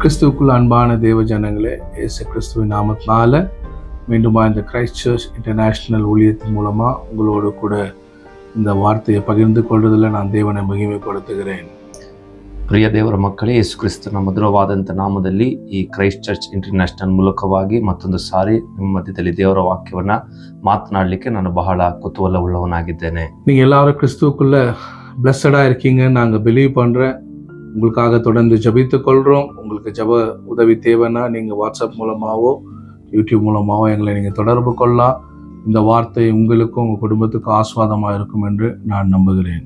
கிறிஸ்துவுக்குள் அன்பான தேவ ஜனங்களே, இயேசு கிறிஸ்துவின் நாமத்தினால மீண்டுமா இந்த கிரைஸ்ட் சர்ச் இன்டர்நேஷ்னல் ஊழியத்தின் மூலமாக உங்களோடு கூட இந்த வார்த்தையை பகிர்ந்து கொள்வதில் நான் ದೇವನ ಮಹಿಮೆಪಡುತ್ತೇನೆ. ಪ್ರಿಯ ದೇವರ ಮಕ್ಕಳೇ, ಯೇಸು ಕ್ರಿಸ್ತನ ಮಧುರವಾದಂಥ ನಾಮದಲ್ಲಿ ಈ ಕ್ರೈಸ್ಟ್ ಚರ್ಚ್ ಇಂಟರ್ನ್ಯಾಷನಲ್ ಮೂಲಕವಾಗಿ ಮತ್ತೊಂದು ಸಾರಿ ನಿಮ್ಮ ಮಧ್ಯದಲ್ಲಿ ದೇವರ ವಾಕ್ಯವನ್ನು ಮಾತನಾಡಲಿಕ್ಕೆ ನಾನು ಬಹಳ ಕುತೂಹಲವುಳ್ಳವನಾಗಿದ್ದೇನೆ. நீங்கள் எல்லாரும் கிறிஸ்துவுக்குள்ள பிளஸடாக இருக்கீங்கன்னு நாங்கள் பிலீவ் பண்ணுறேன். உங்களுக்காக தொடர்ந்து ஜபித்து கொள்கிறோம். உங்களுக்கு ஜப உதவி தேவைன்னா நீங்கள் வாட்ஸ்அப் மூலமாகவோ யூடியூப் மூலமாகவோ எங்களை நீங்கள் தொடர்பு கொள்ளலாம். இந்த வார்த்தை உங்களுக்கும் உங்கள் குடும்பத்துக்கும் ஆசீர்வாதமாக இருக்கும் என்று நான் நம்புகிறேன்.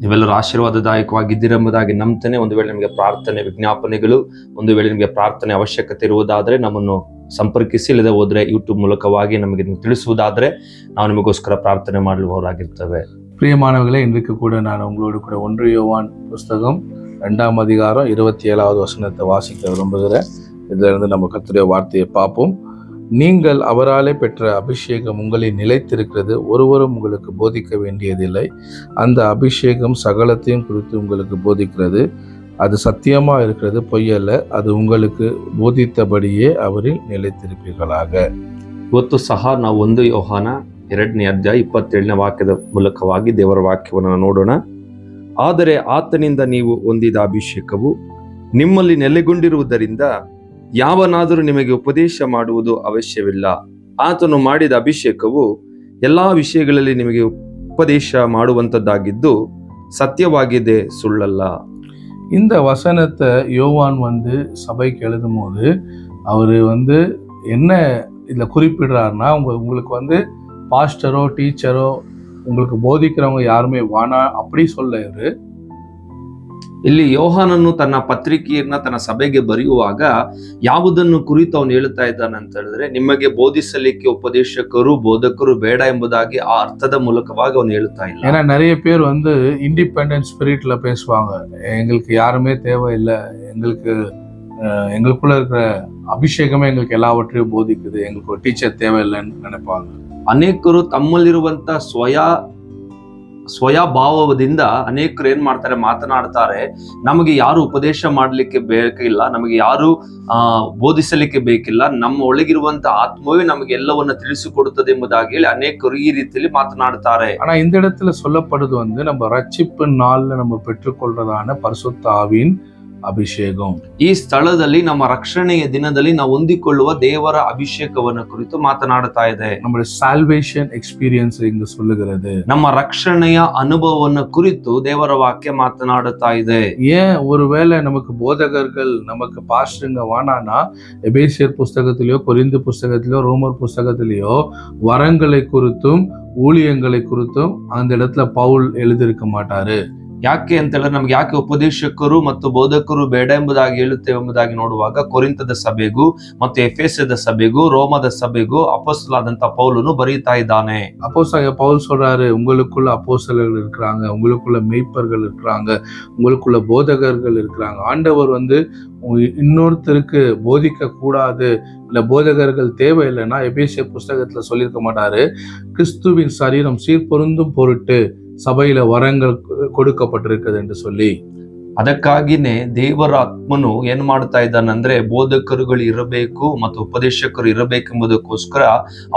ನೀವೆಲ್ಲರೂ ಆಶೀರ್ವಾದದಾಯಕವಾಗಿದ್ದೀರೆಂಬುದಾಗಿ ನಂಬ್ತೇನೆ. ಒಂದು ವೇಳೆ ನಿಮಗೆ ಪ್ರಾರ್ಥನೆ ವಿಜ್ಞಾಪನೆಗಳು, ಒಂದು ವೇಳೆ ನಿಮಗೆ ಪ್ರಾರ್ಥನೆ ಅವಶ್ಯಕತೆ ಇರುವುದಾದರೆ ನಮ್ಮನ್ನು ಸಂಪರ್ಕಿಸಿ, ಇಲ್ಲದೆ ಹೋದರೆ ಯೂಟ್ಯೂಬ್ ಮೂಲಕವಾಗಿ ನಮಗೆ ತಿಳಿಸುವುದಾದರೆ ನಾವು ನಿಮಗೋಸ್ಕರ ಪ್ರಾರ್ಥನೆ ಮಾಡುವವರಾಗಿರ್ತೇವೆ. பிரியமானவர்களே, இன்றைக்கு கூட நான் உங்களோடு கூட 1 யோவான் புஸ்தகம் 2ஆம் அதிகாரம் 27வது வசனத்தை வாசிக்க விரும்புகிறேன். இதிலிருந்து நம்ம கர்த்தருடைய வார்த்தையை பார்ப்போம். நீங்கள் அவராலே பெற்ற அபிஷேகம் உங்களில் நிலைத்திருக்கிறது, ஒருவரும் உங்களுக்கு போதிக்க வேண்டியதில்லை. அந்த அபிஷேகம் சகலத்தையும் குறித்து உங்களுக்கு போதிக்கிறது. அது சத்தியமாக இருக்கிறது, பொய்யல்ல. அது உங்களுக்கு போதித்தபடியே அவரில் நிலைத்திருப்பீர்களாக. ಇವತ್ತು ಸಹ ನಾವು 1 ಯೋಹಾನ 2ನೇ ಅಧ್ಯಾಯ 27ನೇ ವಾಕ್ಯದ ಮೂಲಕವಾಗಿ ದೇವರ ವಾಕ್ಯವನ್ನು ನೋಡೋಣ. ಆದರೆ ಆತನಿಂದ ನೀವು ಹೊಂದಿದ ಅಭಿಷೇಕವು ನಿಮ್ಮಲ್ಲಿ ನೆಲೆಗೊಂಡಿರುವುದರಿಂದ ಯಾವನಾದರೂ ನಿಮಗೆ ಉಪದೇಶ ಮಾಡುವುದು ಅವಶ್ಯವಿಲ್ಲ. ಆತನು ಮಾಡಿದ ಅಭಿಷೇಕವು ಎಲ್ಲಾ ವಿಷಯಗಳಲ್ಲಿ ನಿಮಗೆ ಉಪದೇಶ ಮಾಡುವಂಥದ್ದಾಗಿದ್ದು ಸತ್ಯವಾಗಿದೆ, ಸುಳ್ಳಲ್ಲ. இந்த வசனத்தை யோவான் சபைக்கு எழுதும் போது அவர் என்ன இதில் குறிப்பிடுறாருன்னா, உங்களுக்கு பாஸ்டரோ டீச்சரோ உங்களுக்கு போதிக்கிறவங்க யாருமே வானா அப்படி சொல்ல இವರು. ಇಲ್ಲಿ ಯೋಹಾನನು ತನ್ನ ಪತ್ರಿಕೆಯನ್ನ ತನ್ನ ಸಭೆಗೆ ಬರೆಯುವಾಗ ಯಾವುದನ್ನು ಕುರಿತು ಅವನು ಹೇಳ್ತಾ ಇದ್ದಾನೆ ಅಂತ ಹೇಳಿದ್ರೆ, ನಿಮಗೆ ಬೋಧಿಸಲಿಕ್ಕೆ ಉಪದೇಶಕರು ಬೋಧಕರು ಬೇಡ ಎಂಬುದಾಗಿ ಆ ಅರ್ಥದ ಮೂಲಕವಾಗಿ ಅವನು ಹೇಳ್ತಾ ಇಲ್ಲ. ஏன்னா நிறைய பேர் இண்டிபெண்டன்ட் ஸ்பிரிட்ல பேசுவாங்க. எங்களுக்கு யாருமே தேவையில்லை, எங்களுக்குள்ள இருக்கிற அபிஷேகமே எங்களுக்கு எல்லாவற்றையும் போதிக்குது, எங்களுக்கு ஒரு டீச்சர் தேவையில்லைன்னு நினைப்பாங்க. ಅನೇಕರು ತಮ್ಮಲ್ಲಿರುವಂತ ಸ್ವಯಭಾವದಿಂದ ಅನೇಕರು ಏನ್ ಮಾಡ್ತಾರೆ, ಮಾತನಾಡ್ತಾರೆ, ನಮಗೆ ಯಾರು ಉಪದೇಶ ಮಾಡ್ಲಿಕ್ಕೆ ಬೇಕಿಲ್ಲ, ನಮಗೆ ಯಾರು ಬೋಧಿಸಲಿಕ್ಕೆ ಬೇಕಿಲ್ಲ, ನಮ್ಮ ಒಳಗಿರುವಂತ ಆತ್ಮವೇ ನಮಗೆ ಎಲ್ಲವನ್ನ ತಿಳಿಸಿಕೊಡುತ್ತದೆ ಎಂಬುದಾಗಿ ಹೇಳಿ ಅನೇಕರು ಈ ರೀತಿಯಲ್ಲಿ ಮಾತನಾಡ್ತಾರೆ. ஆனா இந்த இடத்துல சொல்லப்படுது நம்ம ரட்சிப்பு நாள்ல நம்ம பெற்றுக்கொள்றதான பரிசுத்த ஆவியின் ಅಭಿಷೇಕಂ. ಈ ಸ್ಥಳದಲ್ಲಿ ನಮ್ಮ ರಕ್ಷಣೆಯ ದಿನದಲ್ಲಿ ನಾವು ಹೊಂದಿಕೊಳ್ಳುವ ದೇವರ ಅಭಿಷೇಕವನ್ನು ಕುರಿತು ಮಾತನಾಡುತ್ತಾ ಇದೆ. ನಮ್ಮ ಸಾಲ್ವೇಷನ್ ಎಕ್ಸ್ಪೀರಿಯನ್ಸ್ ಇಂದು சொல்லுகிறது. ನಮ್ಮ ರಕ್ಷಣೆಯ ಅನುಭವವನ್ನು ಕುರಿತು ದೇವರ ವಾಕ್ಯ ಮಾತನಾಡುತ್ತಾ ಇದೆ. ஏன் ஒருவேளை நமக்கு போதகர்கள் நமக்கு பாஸ்டருங்க வானானா எபேசியர் புஸ்தகத்திலயோ கொரிந்து புஸ்தகத்திலயோ ரோமர் புஸ்தகத்திலயோ வரங்களை குறித்தும் ஊழியங்களை குறித்தும் அந்த இடத்துல பவுல் எழுதியிருக்க மாட்டாரு. ಯಾಕೆ ಅಂತ ಹೇಳಿದ್ರೆ, ನಮ್ಗೆ ಯಾಕೆ ಉಪದೇಶಕರು ಮತ್ತು ಬೋಧಕರು ಬೇಡ ಎಂಬುದಾಗಿ ಹೇಳುತ್ತೇವೆ ಎಂಬುದಾಗಿ ನೋಡುವಾಗ ಕೊರಿಂಥದ ಸಭೆಗೂ ಮತ್ತು ಎಫೆಸದ ಸಭೆಗೂ ರೋಮದ ಸಭೆಗೂ ಅಪೊಸ್ತಲನಾದಂತ ಪೌಲನು ಬರೀತಾ ಇದ್ದಾನೆ. பவுல் சொல்றாரு, உங்களுக்குள்ள அப்போஸ்தலர்கள் இருக்கிறாங்க, உங்களுக்குள்ள மேய்ப்பர்கள் இருக்கிறாங்க, உங்களுக்குள்ள போதகர்கள் இருக்கிறாங்க. ஆண்டவர் இன்னொருத்தருக்கு போதிக்க கூடாது, இல்ல போதகர்கள் தேவையில்லைன்னா எபேசியர் புஸ்தகத்துல சொல்லியிருக்க மாட்டாரு. கிறிஸ்துவின் சரீரம் சீர்பொருந்தும் பொருட்டு சபையில வரங்கள் கொடுக்கப்பட்டிருக்கிறது என்று சொல்லி. ಅದಕ್ಕಾಗಿನೇ ದೇವರ ಆತ್ಮನು ಏನ್ ಮಾಡ್ತಾ ಇದ್ದಾನಂದ್ರೆ, ಬೋಧಕರುಗಳು ಇರಬೇಕು ಮತ್ತು ಉಪದೇಶಕರು ಇರಬೇಕೆಂಬುದಕ್ಕೋಸ್ಕರ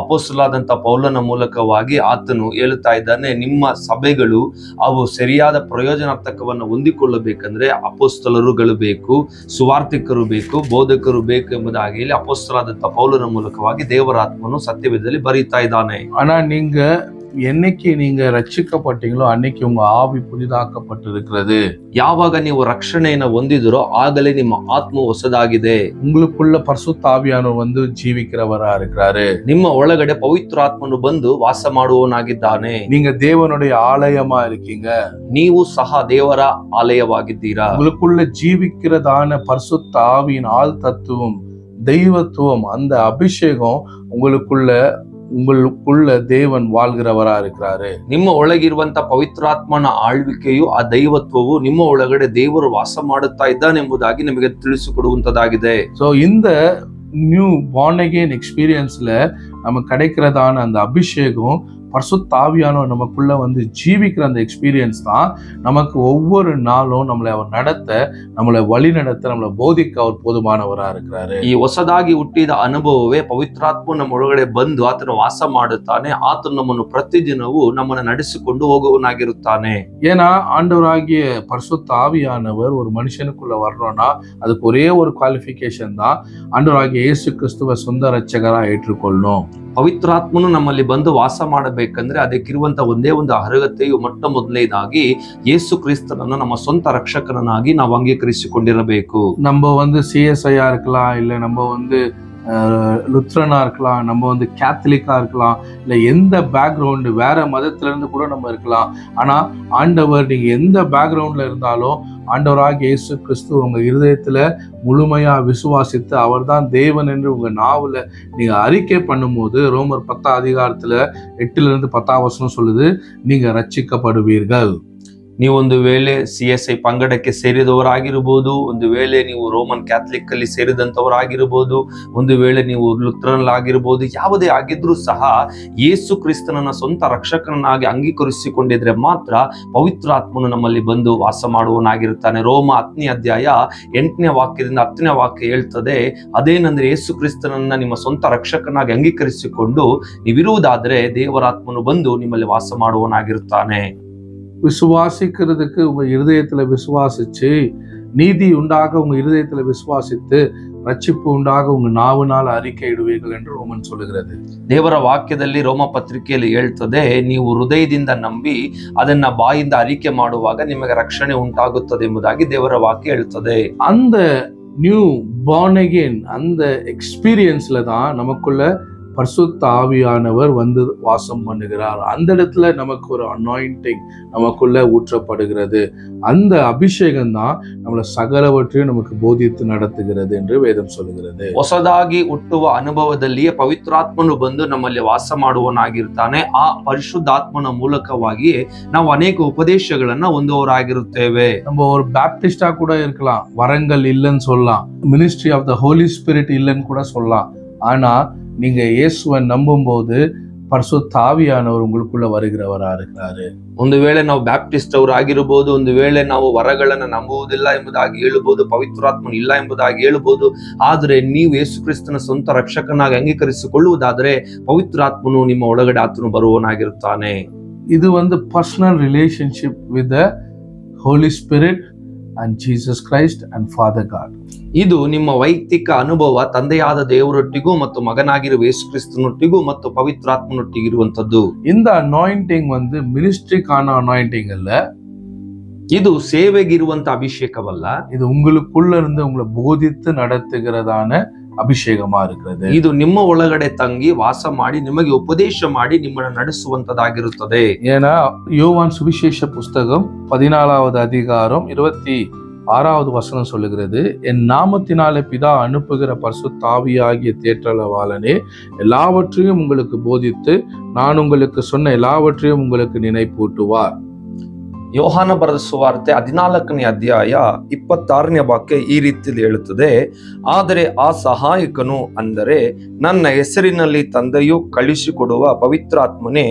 ಅಪೊಸ್ತಲನಾದಂತ ಪೌಲನ ಮೂಲಕವಾಗಿ ಆತನು ಹೇಳ್ತಾ ಇದ್ದಾನೆ, ನಿಮ್ಮ ಸಭೆಗಳು ಅವು ಸರಿಯಾದ ಪ್ರಯೋಜನಾರ್ಥಕವನ್ನು ಹೊಂದಿಕೊಳ್ಳಬೇಕಂದ್ರೆ ಅಪೊಸ್ತಲರುಗಳು ಬೇಕು, ಸುವಾರ್ತಿಕರು ಬೇಕು, ಬೋಧಕರು ಬೇಕು ಎಂಬುದಾಗಿ ಹೇಳಿ ಅಪೊಸ್ತಲನಾದಂತ ಪೌಲನ ಮೂಲಕವಾಗಿ ದೇವರ ಆತ್ಮನು ಸತ್ಯವೇದದಲ್ಲಿ ಬರೀತಾ ಇದ್ದಾನೆ. ஆனா நீங்க என்னைக்கு நீங்க ரட்சிக்கப்பட்டீங்களோ அன்னைக்கு உங்க ஆவி புதிதாக்கப்பட்டிருக்கிறது. ಯಾವಾಗ ನೀವು ರಕ್ಷಣೆಯನ್ನು ಹೊಂದಿದರೋ ಆಗಲೇ ನಿಮ್ಮ ಆತ್ಮ ಹೊಸದಾಗಿದೆ. உங்களுக்குள்ள பரிசுத்த ஆவியானவர் ஜீவிக்கிறவரா இருக்கிறாரு. ನಿಮ್ಮ ಒಳಗಡೆ ಪವಿತ್ರಾತ್ಮನು ಬಂದು ವಾಸ ಮಾಡುವವನಾಗಿದ್ದಾನೆ. நீங்க தேவனுடைய ஆலயமா இருக்கீங்க. ನೀವು ಸಹ ದೇವರ ಆಲಯವಾಗಿದ್ದೀರಾ. உங்களுக்குள்ள ஜீவிக்கிறதான பரிசுத்த ஆவியின் ஆள் தத்துவம், தெய்வத்துவம், அந்த அபிஷேகம் உங்களுக்குள்ள தேவன் வாழ்கிறவரா இருக்கிறாரு. ನಿಮ್ಮ ಒಳಗಿರುವಂತ ಪವಿತ್ರಾತ್ಮನ ಆಳ್ವಿಕೆಯು, ಆ ದೈವತ್ವವು ನಿಮ್ಮ ಒಳಗಡೆ ದೇವರು ವಾಸ ಮಾಡುತ್ತಾ ಇದ್ದಾನೆಂಬುದಾಗಿ ನಿಮಗೆ ತಿಳಿಸಿಕೊಡುವಂತದ್ದಾಗಿದೆ. ಸೊ இந்த நியூ born again எக்ஸ்பீரியன்ஸ்ல நமக்கு கிடைக்கிறதான அந்த அபிஷேகம் பரிசுத்த ஆவியானவர் நமக்குள்ள வந்து ஜீவிக்கிற அந்த எக்ஸ்பீரியன்ஸ் தான் நமக்கு ஒவ்வொரு நாளும் நம்மளை அவர் நடத்த, நம்மளை வழி நடத்த, நம்மளை போதிக்க அவர் போதுமானவராக இருக்கிறாரு. ಈ ಹೊಸದಾಗಿ ಹುಟ್ಟಿದ ಅನುಭವವೇ ಪವಿತ್ರಾತ್ಮ ನಮ್ಮ ಒಳಗಡೆ ಬಂದು ಆತನ ವಾಸ ಮಾಡುತ್ತಾನೆ. ಆತನು ನಮ್ಮನ್ನು ಪ್ರತಿದಿನವೂ ನಮ್ಮನ್ನು ನಡೆಸಿಕೊಂಡು ಹೋಗುವವನಾಗಿರುತ್ತಾನೆ. ஏன்னா ஆண்டவராகிய பரிசுத்த ஆவியானவர் ஒரு மனுஷனுக்குள்ள வரணும்னா அதுக்கு ஒரே ஒரு குவாலிஃபிகேஷன் தான், ஆண்டவராகிய இயேசு கிறிஸ்துவ சொந்த ரட்சகரா ஏற்றுக்கொள்ளணும். ಪವಿತ್ರಾತ್ಮನು ನಮ್ಮಲ್ಲಿ ಬಂದು ವಾಸ ಮಾಡಬೇಕಂದ್ರೆ ಅದಕ್ಕಿರುವಂತ ಒಂದೇ ಒಂದು ಅರ್ಹತೆಯು ಮೊಟ್ಟ ಮೊದಲನೇದಾಗಿ ಯೇಸು ಕ್ರಿಸ್ತನನ್ನು ನಮ್ಮ ಸ್ವಂತ ರಕ್ಷಕನಾಗಿ ನಾವು ಅಂಗೀಕರಿಸಿಕೊಂಡಿರಬೇಕು. நம்ம வந்து சிஎஸ்ஐயா இருக்கலாம், இல்ல நம்ம வந்து லுத்ரனா இருக்கலாம், நம்ம வந்து கேத்தலிக்கா இருக்கலாம், இல்ல எந்த பேக்ரவுண்டு வேற மதத்துல இருந்து கூட நம்ம இருக்கலாம். ஆனா ஆண்டவர், நீங்க எந்த பேக்ரவுண்ட்ல இருந்தாலும் ஆண்டவராகிய இயேசு கிறிஸ்து உங்க இருதயத்துல முழுமையா விசுவாசித்து அவர்தான் தேவன் என்று உங்க நாவுல நீங்க அறிக்கை பண்ணும்போது, ரோமர் 10 அதிகாரத்துல 8-10 சொல்லுது, நீங்க ரட்சிக்கப்படுவீர்கள். ನೀವು ಒಂದು ವೇಳೆ CSI ಪಂಗಡಕ್ಕೆ ಸೇರಿದವರಾಗಿರಬಹುದು, ಒಂದು ವೇಳೆ ನೀವು ರೋಮನ್ ಕ್ಯಾಥಲಿಕ್ ಅಲ್ಲಿ ಸೇರಿದಂತವರಾಗಿರಬಹುದು, ಒಂದು ವೇಳೆ ನೀವು ಲುಥರನ್ ಆಗಿರಬಹುದು, ಯಾವುದೇ ಆಗಿದ್ರೂ ಸಹ ಯೇಸು ಕ್ರಿಸ್ತನನ್ನ ಸ್ವಂತ ರಕ್ಷಕನಾಗಿ ಅಂಗೀಕರಿಸಿಕೊಂಡಿದ್ರೆ ಮಾತ್ರ ಪವಿತ್ರಾತ್ಮನು ನಮ್ಮಲ್ಲಿ ಬಂದು ವಾಸ ಮಾಡುವನಾಗಿರುತ್ತಾನೆ. ರೋಮ 10ನೇ ಅಧ್ಯಾಯ 8ನೇ ವಾಕ್ಯದಿಂದ 10ನೇ ವಾಕ್ಯ ಹೇಳ್ತದೆ, ಅದೇನಂದ್ರೆ ಯೇಸು ಕ್ರಿಸ್ತನನ್ನ ನಿಮ್ಮ ಸ್ವಂತ ರಕ್ಷಕನಾಗಿ ಅಂಗೀಕರಿಸಿಕೊಂಡು ನೀವಿರುವುದಾದ್ರೆ ದೇವರಾತ್ಮನು ಬಂದು ನಿಮ್ಮಲ್ಲಿ ವಾಸ ಮಾಡುವನಾಗಿರುತ್ತಾನೆ. விசுவாசிக்கிறதுக்கு உங்க இருதயத்துல விசுவாசிச்சு, நீதி உண்டாக உங்க இருதயத்துல விசுவாசித்து, ரட்சிப்பு உண்டாக உங்க நாவினால் அறிக்கை ಇಡುವீர்கள் என்று ரோமன் சொல்லுகிறது. ದೇವರ ವಾಕ್ಯದಲ್ಲಿ ರೋಮ ಪತ್ರಿಕೆಯಲ್ಲಿ ಹೇಳ್ತದೆ, ನೀವು ಹೃದಯದಿಂದ ನಂಬಿ ಅದನ್ನ ಬಾಯಿಂದ ಅರಿಕೆ ಮಾಡುವಾಗ ನಿಮಗೆ ರಕ್ಷಣೆ ಉಂಟಾಗುತ್ತದೆ ಎಂಬುದಾಗಿ ದೇವರ ವಾಕ್ಯ ಹೇಳ್ತದೆ. அந்த நியூ பார்ன் அகெயின் அந்த எக்ஸ்பீரியன்ஸ்ல தான் நமக்குள்ள பரிசுத்த ஆவியானவர் வந்து வாசம் பண்ணுகிறார். அந்த இடத்துல நமக்கு ஒரு அனாயிண்டிங் நமக்குள்ள ஊற்றப்படுகிறது. அந்த அபிஷேகம் தான் நம்மள சகலவற்றையும் நமக்கு போதித்து நடத்துகிறது என்று வேதம் சொல்லுகிறது. ಹೊಸದಾಗಿ ಹುಟ್ಟುವ ಅನುಭವದಲ್ಲಿಯೇ ಪವಿತ್ರಾತ್ಮನು ಬಂದು ನಮ್ಮಲ್ಲಿ ವಾಸ ಮಾಡುವನಾಗಿರ್ತಾನೆ. ಆ ಪರಿಶುದ್ಧಾತ್ಮನ ಮೂಲಕವಾಗಿ ನಾವು ಅನೇಕ ಉಪದೇಶಗಳನ್ನ ಹೊಂದುವವರಾಗಿರುತ್ತೇವೆ. நம்ம ஒரு பேப்டிஸ்டா கூட இருக்கலாம், வரங்கள் இல்லைன்னு சொல்லலாம், ministry of the Holy Spirit இல்லைன்னு கூட சொல்லலாம். ஆனா நீங்க இயேசுவை நம்பும் போது பரிசுத்த ஆவியானவர் உங்களுக்குள்ள வருகிறவரா இருக்கிறாரு. ಒಂದು ವೇಳೆ ನಾವು ಬ್ಯಾಪ್ಟಿಸ್ಟ್ ಅವರು ಆಗಿರಬಹುದು, ಒಂದು ವೇಳೆ ನಾವು ವರಗಳನ್ನ ನಂಬುವುದಿಲ್ಲ ಎಂಬುದಾಗಿ ಹೇಳಬಹುದು, ಪವಿತ್ರಾತ್ಮನು ಇಲ್ಲ ಎಂಬುದಾಗಿ ಹೇಳಬಹುದು. ಆದ್ರೆ ನೀವು ಯೇಸು ಕ್ರಿಸ್ತನ ಸ್ವಂತ ರಕ್ಷಕನಾಗಿ ಅಂಗೀಕರಿಸಿಕೊಳ್ಳುವುದಾದ್ರೆ ಪವಿತ್ರಾತ್ಮನು ನಿಮ್ಮ ಒಳಗಡೆ ಆತನು ಬರುವವನಾಗಿರುತ್ತಾನೆ. இது வந்து personal relationship with the Holy Spirit and Jesus Christ and Father God. ಇದು ನಿಮ್ಮ ವೈಯಕ್ತಿಕ ಅನುಭವ ತಂದೆಯಾದ ದೇವರೊಟ್ಟಿಗೂ ಮತ್ತು ಮಗನಾಗಿರುವ ಯೇಸು ಕ್ರಿಸ್ತನೊಟ್ಟಿಗೂ ಮತ್ತು ಪವಿತ್ರಾತ್ಮನೊಟ್ಟಿಗಿರುವಂತದ್ದು. இந்த அனாயிண்டிங் வந்து மினிஸ்ட்ரிக்கான அனாயிண்டிங் அல்ல, ಇದು ಸೇವೆಗಿರುವಂತ ಅಭಿಷೇಕವಲ್ಲ, இது உங்களுக்குள்ள இருந்து உங்களை போதித்து நடத்துகிறதான ಅಭಿಷೇಕமா இருக்கிறது. ಇದು ನಿಮ್ಮ ಒಳಗಡೆ ತಂಗಿ ವಾಸ ಮಾಡಿ ನಿಮಗೆ ಉಪದೇಶ ಮಾಡಿ ನಿಮ್ಮನ್ನು ನಡೆಸುವಂತದಾಗಿರುತ್ತದೆ. ஏன்னா யோவான் சுவிசேஷ புஸ்தகம் 14வது அதிகாரம் 26வது வசனம் சொல்லுகிறது, என் நாமத்தினாலே பிதா அனுப்புகிற பரிசுத்த ஆவியாகிய தேற்றரவாளனே எல்லாவற்றையும் உங்களுக்கு போதித்து நான் உங்களுக்கு சொன்ன எல்லாவற்றையும் உங்களுக்கு நினைப்பூட்டுவார். ಯೋಹಾನ ಬರೆದ ಸುವಾರ್ತೆ 14ನೇ ಅಧ್ಯಾಯ 26ನೇ ವಾಕ್ಯ ಈ ರೀತಿಯಲ್ಲಿ ಹೇಳುತ್ತದೆ, ಆದರೆ ಆ ಸಹಾಯಕನು ಅಂದರೆ ನನ್ನ ಹೆಸರಿನಲ್ಲಿ ತಂದೆಯು ಕಳಿಸಿಕೊಡುವ ಪವಿತ್ರಾತ್ಮನೇ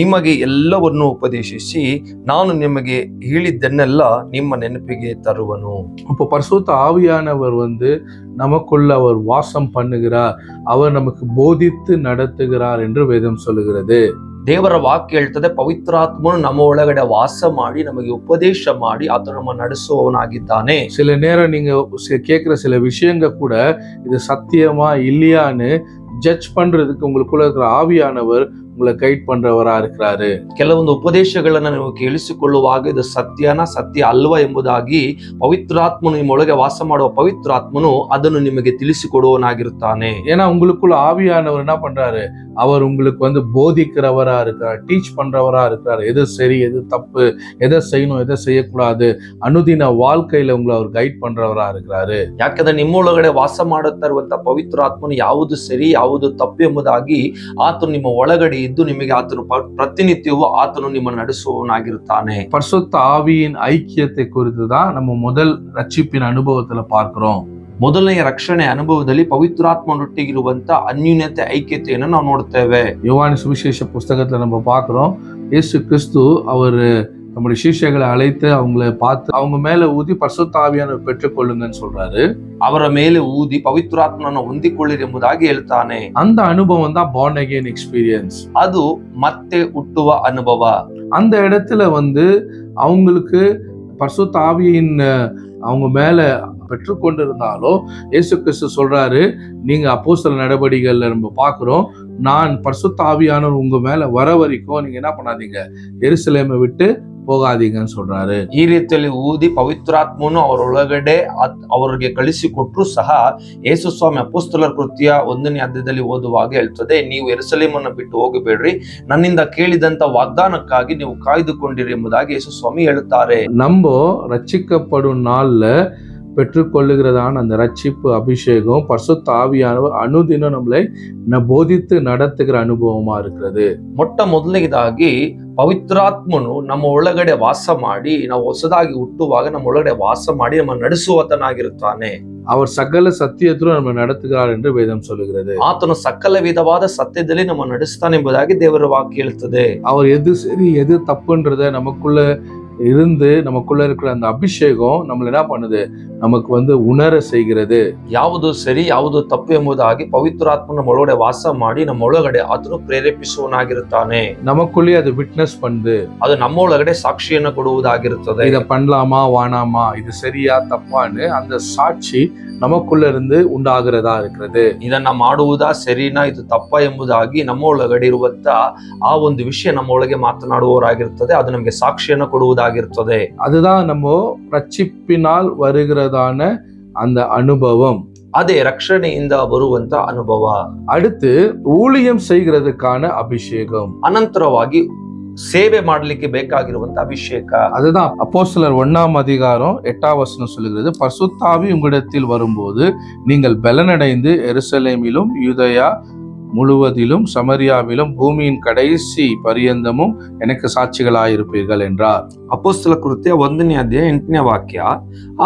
ನಿಮಗೆ ಎಲ್ಲವನ್ನು ಉಪದೇಶಿಸಿ ನಾನು ನಿಮಗೆ ಹೇಳಿದ್ದನ್ನೆಲ್ಲ ನಿಮ್ಮ ನೆನಪಿಗೆ ತರುವನು. இப்போ பரிசுத்த ஆவியானவர் வந்து நமக்குள்ள அவர் வாசம் பண்ணுகிறார், அவர் நமக்கு போதித்து நடத்துகிறார் என்று வேதம் சொல்லுகிறது. ದೇವರ ವಾಕ್ಯ ಹೇಳ್ತದೆ, ಪವಿತ್ರಾತ್ಮನು ನಮ್ಮ ಒಳಗಡೆ ವಾಸ ಮಾಡಿ ನಮಗೆ ಉಪದೇಶ ಮಾಡಿ ಆತ ನಮ್ಮ ನಡೆಸುವವನಾಗಿದ್ದಾನೆ. சில நேரம் நீங்க கேட்கிற சில விஷயங்கள் கூட இது சத்தியமா இல்லையான்னு ஜட்ஜ் பண்றதுக்கு உங்களுக்குள்ள இருக்கிற ஆவியானவர் உங்களை கைட் பண்றவரா இருக்கிறாரு. ಕೆಲವೊಂದು ಉಪದೇಶಗಳನ್ನ ನೀವು ಕೇಳಿಸಿಕೊಳ್ಳುವಾಗ ಇದು ಸತ್ಯನ ಸತ್ಯ ಅಲ್ವಾ ಎಂಬುದಾಗಿ ಪವಿತ್ರಾತ್ಮನು ನಿಮ್ಮೊಳಗೆ ವಾಸ ಮಾಡುವ ಪವಿತ್ರಾತ್ಮನು ಅದನ್ನು ನಿಮಗೆ ತಿಳಿಸಿಕೊಡುವವನಾಗಿರುತ್ತಾನೆ. ஏன்னா உங்களுக்குள்ள ஆவியானவர் என்ன பண்றாரு, அவர் உங்களுக்கு வந்து போதிக்கிறவரா இருக்கிறார், டீச் பண்றவரா இருக்கிறார். எது சரி எது தப்பு, எதை செய்யணும் எதை செய்யக்கூடாது, ಅನುದಿನ வாழ்க்கையில உங்களை அவர் கைட் பண்றவரா இருக்கிறாரு. ಯಾಕಂದ್ರೆ ನಿಮ್ಮೊಳಗಡೆ ವಾಸ ಮಾಡುತ್ತಾ ಇರುವಂತ ಪವಿತ್ರಾತ್ಮನು ಯಾವುದು ಸರಿ ಯಾವುದು ತಪ್ಪು ಎಂಬುದಾಗಿ ಆತನು ನಿಮ್ಮ ಒಳಗಡೆ ಇದ್ದು ನಿಮಗೆ ಆತನು ಪ್ರತಿನಿತ್ಯವೂ ಆತನು ನಿಮ್ಮನ್ನು ನಡೆಸುವವನಾಗಿರುತ್ತಾನೆ. பரிசுத்த ஆவியின் ஐக்கியத்தை குறித்து தான் நம்ம முதல் ரட்சிப்பின் அனுபவத்துல பார்க்கிறோம். ಮೊದಲನೆಯ ರಕ್ಷಣೆ ಅನುಭವದಲ್ಲಿ ಪವಿತ್ರಾತ್ಮನೊಟ್ಟಿಗಿರುವಂತ ಅನ್ಯೂನ್ಯತೆ ಐಕ್ಯತೆಯನ್ನು ನಾವು ನೋಡ್ತೇವೆ. யோவான் சுவிசேஷ புஸ்தகத்துல நம்ம பார்க்கிறோம், இயேசு கிறிஸ்து அவர் நம்முடைய சீஷர்களை அழைத்து அவங்கள பார்த்து அவங்க மேல ஊதி பரிசுத்த ஆவியானவர் பெற்றுக்கொள்ளுங்கன்னு சொல்றாரு. ಅವರ ಮೇಲೆ ಊದಿ ಪವಿತ್ರಾತ್ಮನನ್ನು ಹೊಂದಿಕೊಳ್ಳಿರಿ ಎಂಬುದಾಗಿ ಹೇಳ್ತಾನೆ. அந்த அனுபவம் தான் born again எக்ஸ்பீரியன்ஸ். ಅದು ಮತ್ತೆ ಹುಟ್ಟುವ ಅನುಭವ. அந்த இடத்துல அவங்களுக்கு பரிசுத்த ஆவியின் அவங்க மேல பெற்றுக்கொண்டிருந்தாலும் இயேசு கிறிஸ்து சொல்றாரு, நீங்க அப்போஸ்தலர் நடவடிக்கைகள்ல நம்ம பார்க்கிறோம், நான் பரிசுத்த ஆவியானவர் உங்க மேல வர வரைக்கும் நீங்க என்ன பண்ணாதீங்க, எருசலேமை விட்டு போகாதீங்கன்னு சொல்றாரு. ಈ ರೀತಿಯಲ್ಲಿ ಊದಿ ಪವಿತ್ರಾತ್ಮನು ಅವರೊಳಗಡೆ ಅವರಿಗೆ ಕಳಿಸಿಕೊಟ್ರು ಸಹ ಯೇಸು ಸ್ವಾಮಿ ಅಪೊಸ್ತಲರ ಕೃತ್ಯ 1ನೇ ಅಧ್ಯಾಯದಲ್ಲಿ ಓದುವಾಗ ಹೇಳ್ತದೆ, ನೀವು ಯೆರೂಸಲೇಮನ್ನು ಬಿಟ್ಟು ಹೋಗಬೇಡ್ರಿ, ನನ್ನಿಂದ ಕೇಳಿದಂತ ವಾಗ್ದಾನಕ್ಕಾಗಿ ನೀವು ಕಾಯ್ದುಕೊಂಡಿರಿ ಎಂಬುದಾಗಿ ಯೇಸು ಸ್ವಾಮಿ ಹೇಳುತ್ತಾರೆ. நம்ம ரட்சிக்கப்படும் நாள்ல பெற்றுக்கொள்ளுகிறதான அந்த ரட்சிப்பு அபிஷேகம் பரிசுத்த ஆவியானவர் அனுதினம் நம்மளை போதித்து நடத்துகிற அனுபவமா இருக்கிறது. ಮೊಟ್ಟ ಮೊದಲನೇದಾಗಿ ಪವಿತ್ರಾತ್ಮನು ನಮ್ಮ ಒಳಗಡೆ ವಾಸ ಮಾಡಿ, ನಾವು ಹೊಸದಾಗಿ ಹುಟ್ಟುವಾಗ ನಮ್ಮ ಒಳಗಡೆ ವಾಸ ಮಾಡಿ ನಮ್ಮ ನಡೆಸುವತನಾಗಿರುತ್ತಾನೆ. அவர் சகல சத்தியத்திலும் நம்ம நடத்துகிறார் என்று வேதம் சொல்லுகிறது. ಆತನು ಸಕಲ ವಿಧವಾದ ಸತ್ಯದಲ್ಲಿ ನಮ್ಮ ನಡೆಸ್ತಾನೆ ಎಂಬುದಾಗಿ ದೇವರ ವಾಕ್ಯ ಹೇಳುತ್ತದೆ. அவர் எது சரி எது தப்புன்றத நமக்குள்ள இருந்து நமக்குள்ள இருக்கிற அந்த அபிஷேகம் நம்மள என்ன பண்ணுது, நமக்கு உணர செய்கிறது. ಯಾವುದು ಸರಿ ಯಾವುದು ತಪ್ಪು ಎಂಬುದಾಗಿ ಪವಿತ್ರಾತ್ಮ ನಮ್ಮ ಒಳಗಡೆ ವಾಸ ಮಾಡಿ ನಮ್ಮ ಒಳಗಡೆ ಆತನು ಪ್ರೇರೇಪಿಸುವನಾಗಿರುತ್ತಾನೆ. நமக்குள்ளே அது விட்னஸ் பண்ணுது. ಅದು ನಮ್ಮ ಒಳಗಡೆ ಸಾಕ್ಷಿಯನ್ನು ಕೊಡುವುದಾಗಿರುತ್ತದೆ. இத பண்ணலாமா வானாமா, இது சரியா தப்பான்னு அந்த சாட்சி நமக்குள்ள இருந்து ಉಂಟಾகிறதா இருக்கிறது. ಇದನ್ನ ಮಾಡುವುದಾ ಸರಿನಾ ಇದು ತಪ್ಪ ಎಂಬುದಾಗಿ ನಮ್ಮ ಒಳಗಡೆ ಇರುವಂತ ಆ ಒಂದು ವಿಷಯ ನಮ್ಮ ಒಳಗೆ ಮಾತನಾಡುವವರಾಗಿರ್ತದೆ. ಅದು ನಮಗೆ ಸಾಕ್ಷಿಯನ್ನು ಕೊಡುವುದಾಗಿರ್ತದೆ. அதுதான் நம்ம ரட்சிப்பினால் வருகிறதான அந்த அனுபவம். ಅದೇ ರಕ್ಷಣೆಯಿಂದ ಬರುವಂತ ಅನುಭವ. அடுத்து ஊழியம் செய்கிறதுக்கான அபிஷேகம். ಅನಂತರವಾಗಿ ಸೇವೆ ಮಾಡಲಿಕ್ಕೆ ಬೇಕಾಗಿರುವಂತ ಅಭಿಷೇಕ. அதுதான் அப்போஸ்தலர் 1ஆம் அதிகாரம் 8ஆம் வசனம் சொல்லுகிறது, பரிசுத்த ஆவி உங்களிடத்தில் வரும்போது நீங்கள் பலனடைந்து எருசலேமிலும் யூதேயா முழுவதிலும் சமரியாவிலும் பூமியின் கடைசி பரியந்தமும் எனக்கு சாட்சிகளாயிருப்பீர்கள் என்றார். ಅಪೊಸ್ತಲ ಕೃತ್ಯ 1ನೇ ಅಧ್ಯಾಯ 8ನೇ ವಾಕ್ಯ,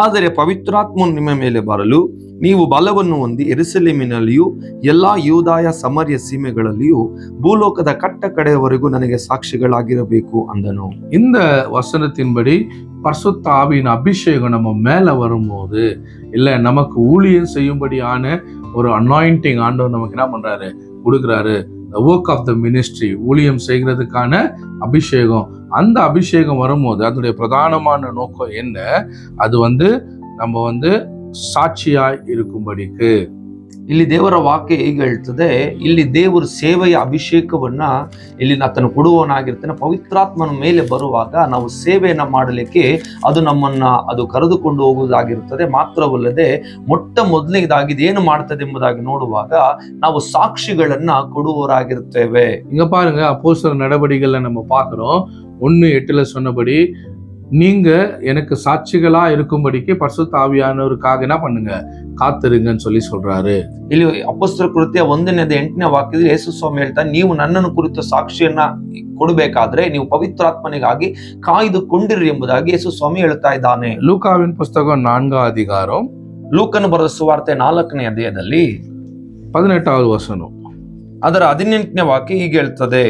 ಆದರೆ ಪವಿತ್ರಾತ್ಮನು ನಿಮ್ಮ ಮೇಲೆ ಬರಲು ನೀವು ಬಲವನ್ನು ಹೊಂದಿ ಯೆರೂಸಲೇಮಿನಲ್ಲಿಯೂ ಎಲ್ಲಾ ಯೂದಾಯ ಸಮರ್ಯ ಸೀಮೆಗಳಲ್ಲಿಯೂ ಭೂಲೋಕದ ಕಟ್ಟ ಕಡೆಯವರೆಗೂ ನನಗೆ ಸಾಕ್ಷಿಗಳಾಗಿರಬೇಕು ಅಂದನು. இந்த வசனத்தின்படி பரிசுத்த ஆவியின் அபிஷேகம் நம்ம மேல வரும்போது இல்ல நமக்கு ஊழியம் செய்யும்படியான ஒரு அனாயிண்டிங் ஆண்டவர் நமக்கு என்ன பண்றாரு, கொடுக்குறாரு. the work of the ministry, ஊழியம் செய்கிறதுக்கான அபிஷேகம். அந்த அபிஷேகம் வரும்போது அதனுடைய பிரதானமான நோக்கம் என்ன, அது நம்ம சாட்சியாய் இருக்கும்படிக்கு. ಇಲ್ಲಿ ದೇವರ ವಾಕ್ಯ ಹೇಗೆ ಹೇಳ್ತದೆ, ಇಲ್ಲಿ ದೇವರು ಸೇವೆಯ ಅಭಿಷೇಕವನ್ನ ಇಲ್ಲಿ ಆತನು ಕೊಡುವವನಾಗಿರ್ತಾನೆ. ಪವಿತ್ರಾತ್ಮನ ಮೇಲೆ ಬರುವಾಗ ನಾವು ಸೇವೆಯನ್ನ ಮಾಡಲಿಕ್ಕೆ ಅದು ಕರೆದುಕೊಂಡು ಹೋಗುವುದಾಗಿರುತ್ತದೆ. ಮಾತ್ರವಲ್ಲದೆ ಮೊಟ್ಟ ಮೊದಲನೇದಾಗಿ ಏನು ಮಾಡ್ತದೆ ಎಂಬುದಾಗಿ ನೋಡುವಾಗ ನಾವು ಸಾಕ್ಷಿಗಳನ್ನ ಕೊಡುವವರಾಗಿರ್ತೇವೆ. இங்க பாருங்க, அப்போஸ்தலர் நடவடிக்கைகள்ல நம்ம பார்க்கிறோம், 1:8 சொன்னபடி நீங்க எனக்கு சாட்சிகளா இருக்கும்படிக்கு பரிசுத்த ஆவியானவருக்காக என்ன பண்ணுங்க, காத்திருங்கன்னு சொல்றாரு. ಇಲ್ಲಿ ಅಪೊಸ್ತಲ ಕೃತ್ಯ 1ನೇ ಅಧ್ಯಾಯ 8ನೇ ವಾಕ್ಯದಲ್ಲಿ ಯೇಸು ಸ್ವಾಮಿ ಹೇಳ್ತಾನೆ, ನೀವು ನನ್ನನ್ನು ಕುರಿತು ಸಾಕ್ಷಿಯನ್ನ ಕೊಡಬೇಕಾದ್ರೆ ನೀವು ಪವಿತ್ರಾತ್ಮನಿಗಾಗಿ ಕಾಯ್ದುಕೊಂಡಿರಿ ಎಂಬುದಾಗಿ ಯೇಸು ಸ್ವಾಮಿ ಹೇಳ್ತಾ ಇದ್ದಾನೆ. லூக்காவின் புஸ்தகம் 4ஆம் அதிகாரம், ಲೂಕನು ಬರೆದ ಸುವಾರ್ತೆ 4ನೇ ಅಧ್ಯಾಯದಲ್ಲಿ 18வது வசனம், ಅದರ 18ನೇ ವಾಕ್ಯ ಹೀಗೆ ಹೇಳ್ತದೆ,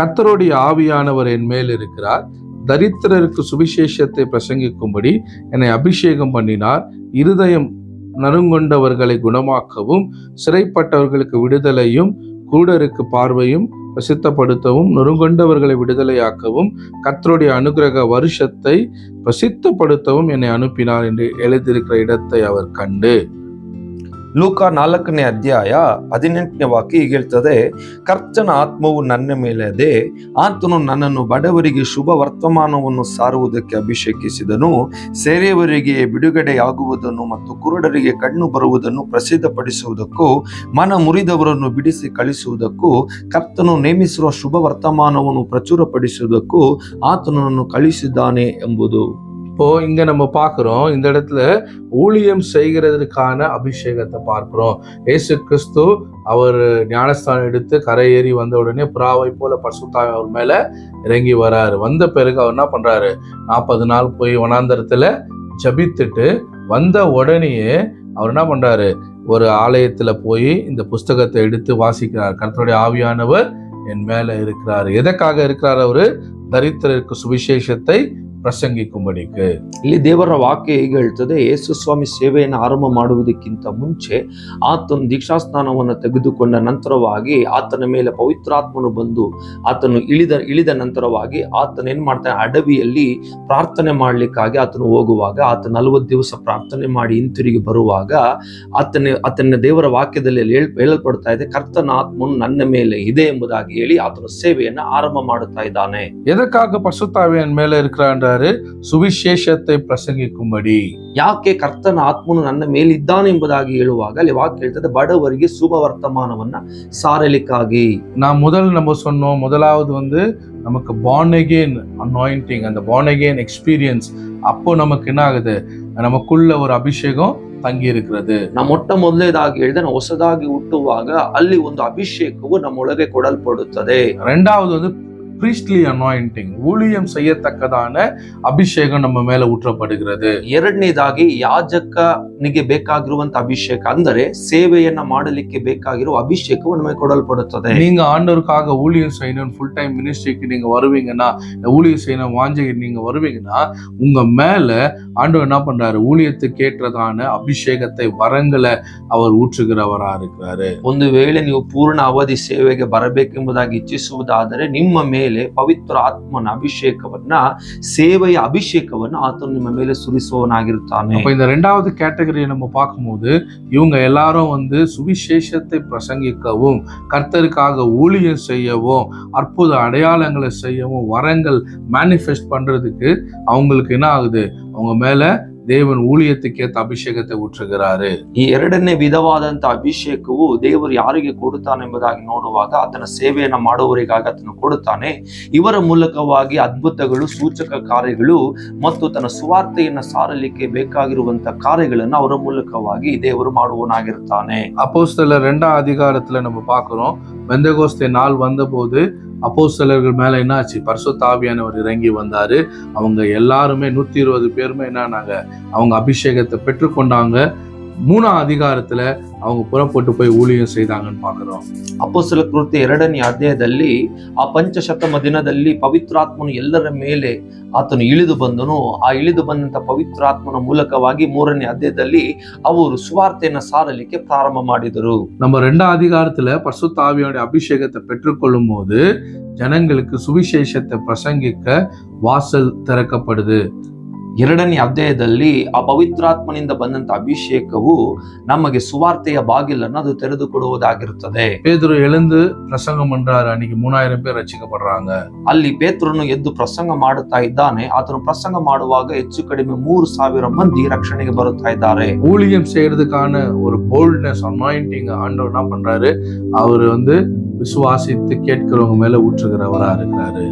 கர்த்தருடைய ஆவியானவர் என் மேல் இருக்கிறார், தரித்திரருக்கு சுவிசேஷத்தை பிரசங்கிக்கும்படி என்னை அபிஷேகம் பண்ணினார், இருதயம் நறுங்கொண்டவர்களை குணமாக்கவும் சிறைப்பட்டவர்களுக்கு விடுதலையும் குருடருக்கு பார்வையும் பிரசித்தப்படுத்தவும் நொறுங்கொண்டவர்களை விடுதலையாக்கவும் கர்த்தருடைய அனுக்கிரக வருஷத்தை பிரசித்தப்படுத்தவும் என்னை அனுப்பினார் என்று எழுதியிருக்கிற இடத்தை அவர் கண்டு. ಲೂಕ 4ನೇ ಅಧ್ಯಾಯ 18ನೇ ವಾಕ್ಯ ಹೀಗೆ ಹೇಳ್ತದೆ, ಕರ್ತನ ಆತ್ಮವು ನನ್ನ ಮೇಲೆ ಇದೆ, ಆತನು ನನ್ನನ್ನು ಬಡವರಿಗೆ ಶುಭ ವರ್ತಮಾನವನ್ನು ಸಾರುವುದಕ್ಕೆ ಅಭಿಷೇಕಿಸಿದನು, ಸೆರೆಯವರಿಗೆ ಬಿಡುಗಡೆಯಾಗುವುದನ್ನು ಮತ್ತು ಕುರುಡರಿಗೆ ಕಣ್ಣು ಬರುವುದನ್ನು ಪ್ರಸಿದ್ಧಪಡಿಸುವುದಕ್ಕೂ ಮನ ಮುರಿದವರನ್ನು ಬಿಡಿಸಿ ಕಳಿಸುವುದಕ್ಕೂ ಕರ್ತನು ನೇಮಿಸಿರುವ ಶುಭ ವರ್ತಮಾನವನ್ನು ಪ್ರಚುರಪಡಿಸುವುದಕ್ಕೂ ಆತನು ನನ್ನನ್ನು ಕಳಿಸಿದ್ದಾನೆ ಎಂಬುದು. இப்போ இங்க நம்ம பார்க்கிறோம், இந்த இடத்துல ஊழியம் செய்கிறதுக்கான அபிஷேகத்தை பார்க்கிறோம். இயேசு கிறிஸ்து அவர் ஞானஸ்தானம் எடுத்து கரையேறி வந்த உடனே புறாவை போல பரிசுத்த ஆவி அவர் மேல இறங்கி வராரு. வந்த பிறகு அவர் என்ன பண்றாரு, 40 நாள் போய் வனாந்தரத்துல ஜபித்துட்டு வந்த உடனேயே அவர் என்ன பண்றாரு, ஒரு ஆலயத்துல போய் இந்த புஸ்தகத்தை எடுத்து வாசிக்கிறார். கர்த்தருடைய ஆவியானவர் என் மேல இருக்கிறார். எதற்காக இருக்கிறார்? அவரு தரித்திரருக்கு சுவிசேஷத்தை ಪ್ರಸಂಗಿಕುಂಬಡಿಕೆ. ಇಲ್ಲಿ ದೇವರ ವಾಕ್ಯ ಹೇಗೆ ಹೇಳ್ತದೆ, ಯೇಸು ಸ್ವಾಮಿ ಸೇವೆಯನ್ನು ಆರಂಭ ಮಾಡುವುದಕ್ಕಿಂತ ಮುಂಚೆ ಆತನು ದೀಕ್ಷಾಸ್ನಾನವನ್ನು ತೆಗೆದುಕೊಂಡ ನಂತರವಾಗಿ ಆತನ ಮೇಲೆ ಪವಿತ್ರಾತ್ಮನು ಬಂದು ಆತನು ಇಳಿದ ನಂತರವಾಗಿ ಆತನ ಏನ್ ಮಾಡ್ತಾನೆ, ಅಡವಿಯಲ್ಲಿ ಪ್ರಾರ್ಥನೆ ಮಾಡ್ಲಿಕ್ಕಾಗಿ ಆತನು ಹೋಗುವಾಗ ಆತ 40 ದಿವಸ ಪ್ರಾರ್ಥನೆ ಮಾಡಿ ಹಿಂತಿರುಗಿ ಬರುವಾಗ ಆತನ ದೇವರ ವಾಕ್ಯದಲ್ಲಿ ಹೇಳಲ್ಪಡ್ತಾ ಇದೆ, ಕರ್ತನ ಆತ್ಮನು ನನ್ನ ಮೇಲೆ ಇದೆ ಎಂಬುದಾಗಿ ಹೇಳಿ ಆತನು ಸೇವೆಯನ್ನು ಆರಂಭ ಮಾಡುತ್ತಾ ಇದ್ದಾನೆ. ಎದಕ್ಕಾಗ ಪರಿಶುದ್ಧಾವಿಯನ್ ಮೇಲೆ இருக்கிறார்? ಸುವಿಶೇಷತೆ ಪ್ರಸಂಗಿಕುಂಬಡಿ. ಯಾಕೆ ಕರ್ತನ ಆತ್ಮನು ನನ್ನ ಮೇಲಿದ್ದಾನೆ ಎಂಬುದಾಗಿ ಹೇಳುವಾಗ ಅಲ್ಲಿ ವಾಕ್ಯ ಹೇಳ್ತದೆ, ಬಡವರಿಗೆ ಶುಭ ವರ್ತಮಾನವನ್ನ ಸಾರಲಿಕ್ಕಾಗಿ. நம்ம சொன்னோம், முதலாவது நமக்கு born again anointing, அந்த born again experience. அப்போ நமக்கு என்ன ஆகுது, நமக்குள்ள ஒரு அபிஷேகம் ತಂಗಿ இருக்கிறது. ಮೊಟ್ಟ ಮೊದಲನೇದಾಗಿ ಹೇಳಿದ ಹೊಸದಾಗಿ ಹುಟ್ಟುವಾಗ ಅಲ್ಲಿ ಒಂದು ಅಭಿಷೇಕವು ನಮ್ಮೊಳಗೆ ಕೊಡಲ್ಪಡುತ್ತದೆ. ரெண்டாவது priestly anointing, ஊழியம் செய்யத்தக்கதான ಅಭಿಷೇகம் ನಮ್ಮ ಮೇಲೆ ஊற்றப்படுகிறது. ಎರಡನೇದಾಗಿ ಯಾಜಕನಿಗೆ ಬೇಕಾಗಿರುವಂತ ಅಭಿಷೇಕ, ಅಂದರೆ ಸೇವೆಯನ್ನ ಮಾಡಲಿಕ್ಕೆ ಬೇಕಾಗಿರುವ ಅಭಿಷೇಕವು ನಮಗೆ ಕೊಡಲ್ಪಡುತ್ತದೆ. நீங்க ஆண்டவருக்காக ஊழியம் செய்யணும், ஃபுல் டைம் மினிஸ்ட்ரிக்கு நீங்க வருவீங்கன்னா, ஊழியம் செய்யணும் வாஞ்சை நீங்க வருவீங்கன்னா, உங்க மேல ஆண்டவர் என்ன பண்றாரு, ஊழியத்துக்கு ஏற்றதான ಅಭಿಷೇಕத்தை வரங்களை அவர் ஊற்றுகிறவரா இருக்கிறாரு. ಒಂದು ವೇಳೆ ನೀವು ಪೂರ್ಣ ಅವಧಿ ಸೇವೆಗೆ ಬರಬೇಕೆಂಬುದಾಗಿ ಇಚ್ಛಿಸುವುದಾದರೆ ನಿಮ್ಮ ಮೇಲೆ ಪವಿತ್ರ ಆತ್ಮನ ಅಭಿಷೇಕವನ್ನ, ಸೇವೆಯ ಅಭಿಷೇಕವನ್ನ ಆತನು ನಿಮ್ಮ ಮೇಲೆ ಸುರಿಸುವವನಾಗಿರುತ್ತಾನೆ. அப்ப இந்த இரண்டாவது கேட்டகரியை நம்ம பார்க்கும்போது, இவங்க எல்லாரும் சுவிசேஷத்தை பிரசங்கிக்கவும், கர்த்தருக்காக ஊழியம் செய்யவும், அற்புத அடையாளங்களை செய்யவும், வரங்கள் மேனிஃபெஸ்ட் பண்றதுக்கு அவங்களுக்கு என்ன ஆகுது, அவங்க மேல ದೇವನ ஊழியத்துக்கு ஏத்த ಅಭಿಷೇಕத்தை ஊற்றுகிறாரு. ಈ ಎರಡನೇ ವಿಧವಾದಂತ ಅಭಿಷೇಕವು ದೇವರು ಯಾರಿಗೆ ಕೊಡುತ್ತಾನೆ ಎಂಬುದಾಗಿ ನೋಡುವಾಗ, ಆತನ ಸೇವೆಯನ್ನ ಮಾಡುವವರಿಗಾಗಿ ಆತನು ಕೊಡುತ್ತಾನೆ. ಇವರ ಮೂಲಕವಾಗಿ ಅದ್ಭುತಗಳು, ಸೂಚಕ ಕಾರ್ಯಗಳು ಮತ್ತು ತನ್ನ ಸುವಾರ್ತೆಯನ್ನ ಸಾರಲಿಕ್ಕೆ ಬೇಕಾಗಿರುವಂತ ಕಾರ್ಯಗಳನ್ನು ಅವರ ಮೂಲಕವಾಗಿ ದೇವರು ಮಾಡುವವನಾಗಿರುತ್ತಾನೆ. அப்போஸ்தலர் 2ஆம் அதிகாரத்துல நம்ம பார்க்கிறோம், பெந்தெகோஸ்தே நாள் வந்தபோது அப்போஸ்தலர்கள் மேல என்னாச்சு, பரிசுத்த ஆவியானவர் இறங்கி வந்தாரு. அவங்க எல்லாருமே 120 பேருமே என்னானாங்க, அவங்க அபிஷேகத்தை பெற்றுக்கொண்டாங்க. 3ஆம் அதிகாரத்துல அவங்க புறப்பட்டு போய் ஊழியம் செய்தாங்கன்னு பாக்குறோம். ಅಪೊಸ್ತಲ ಕೃತ್ಯ 2ನೇ ಅಧ್ಯಾಯದಲ್ಲಿ ಆ ಪಂಚಶತಮ ದಿನದಲ್ಲಿ ಪವಿತ್ರಾತ್ಮನು ಎಲ್ಲರ ಮೇಲೆ ಆತನು ಇಳಿದು ಬಂದನು. ಆ ಇಳಿದು ಬಂದಂತ ಪವಿತ್ರಾತ್ಮನ ಮೂಲಕವಾಗಿ 3ನೇ ಅಧ್ಯಾಯದಲ್ಲಿ ಅವರು ಸುವಾರ್ತೆಯನ್ನ ಸಾರಲಿಕ್ಕೆ ಪ್ರಾರಂಭ ಮಾಡಿದರು. நம்ம 2ஆம் அதிகாரத்துல பரிசுத்த ஆவியோட அபிஷேகத்தை பெற்றுக்கொள்ளும் போது ஜனங்களுக்கு சுவிசேஷத்தை பிரசங்கிக்க வாசல் திறக்கப்படுது. 2ನೇ ಅಧ್ಯಾಯದಲ್ಲಿ ಆ ಪವಿತ್ರಾತ್ಮನಿಂದ ಬಂದಂತ ಅಭಿಷೇಕವು ನಮಗೆ ಸುವಾರ್ತೆಯ ಬಾಗಿಲನ್ನು ಅದು ತೆರೆದುಕೊಡುವುದಾಗಿರುತ್ತದೆ. பேதுரு எழுந்து பிரசங்கம் பண்றாரு. அன்னைக்கு 3000 பேர் ரட்சிக்கப்படுறாங்க. ಅಲ್ಲಿ ಪೇತ್ರನು ಎದ್ದು ಪ್ರಸಂಗ ಮಾಡುತ್ತಾ ಇದ್ದಾನೆ. ಆತನು ಪ್ರಸಂಗ ಮಾಡುವಾಗ ಹೆಚ್ಚು ಕಡಿಮೆ 3000 ಮಂದಿ ರಕ್ಷಣೆಗೆ ಬರುತ್ತಾ ಇದ್ದಾರೆ. ஊழியம் செய்யறதுக்கான ஒரு போல்ட்னஸ், அனாயிண்டிங் ஆண்டவர் என்ன பண்றாரு, அவரு விசுவாசித்து கேட்கிறவங்க மேல ஊற்றுகிறவரா இருக்கிறாரு.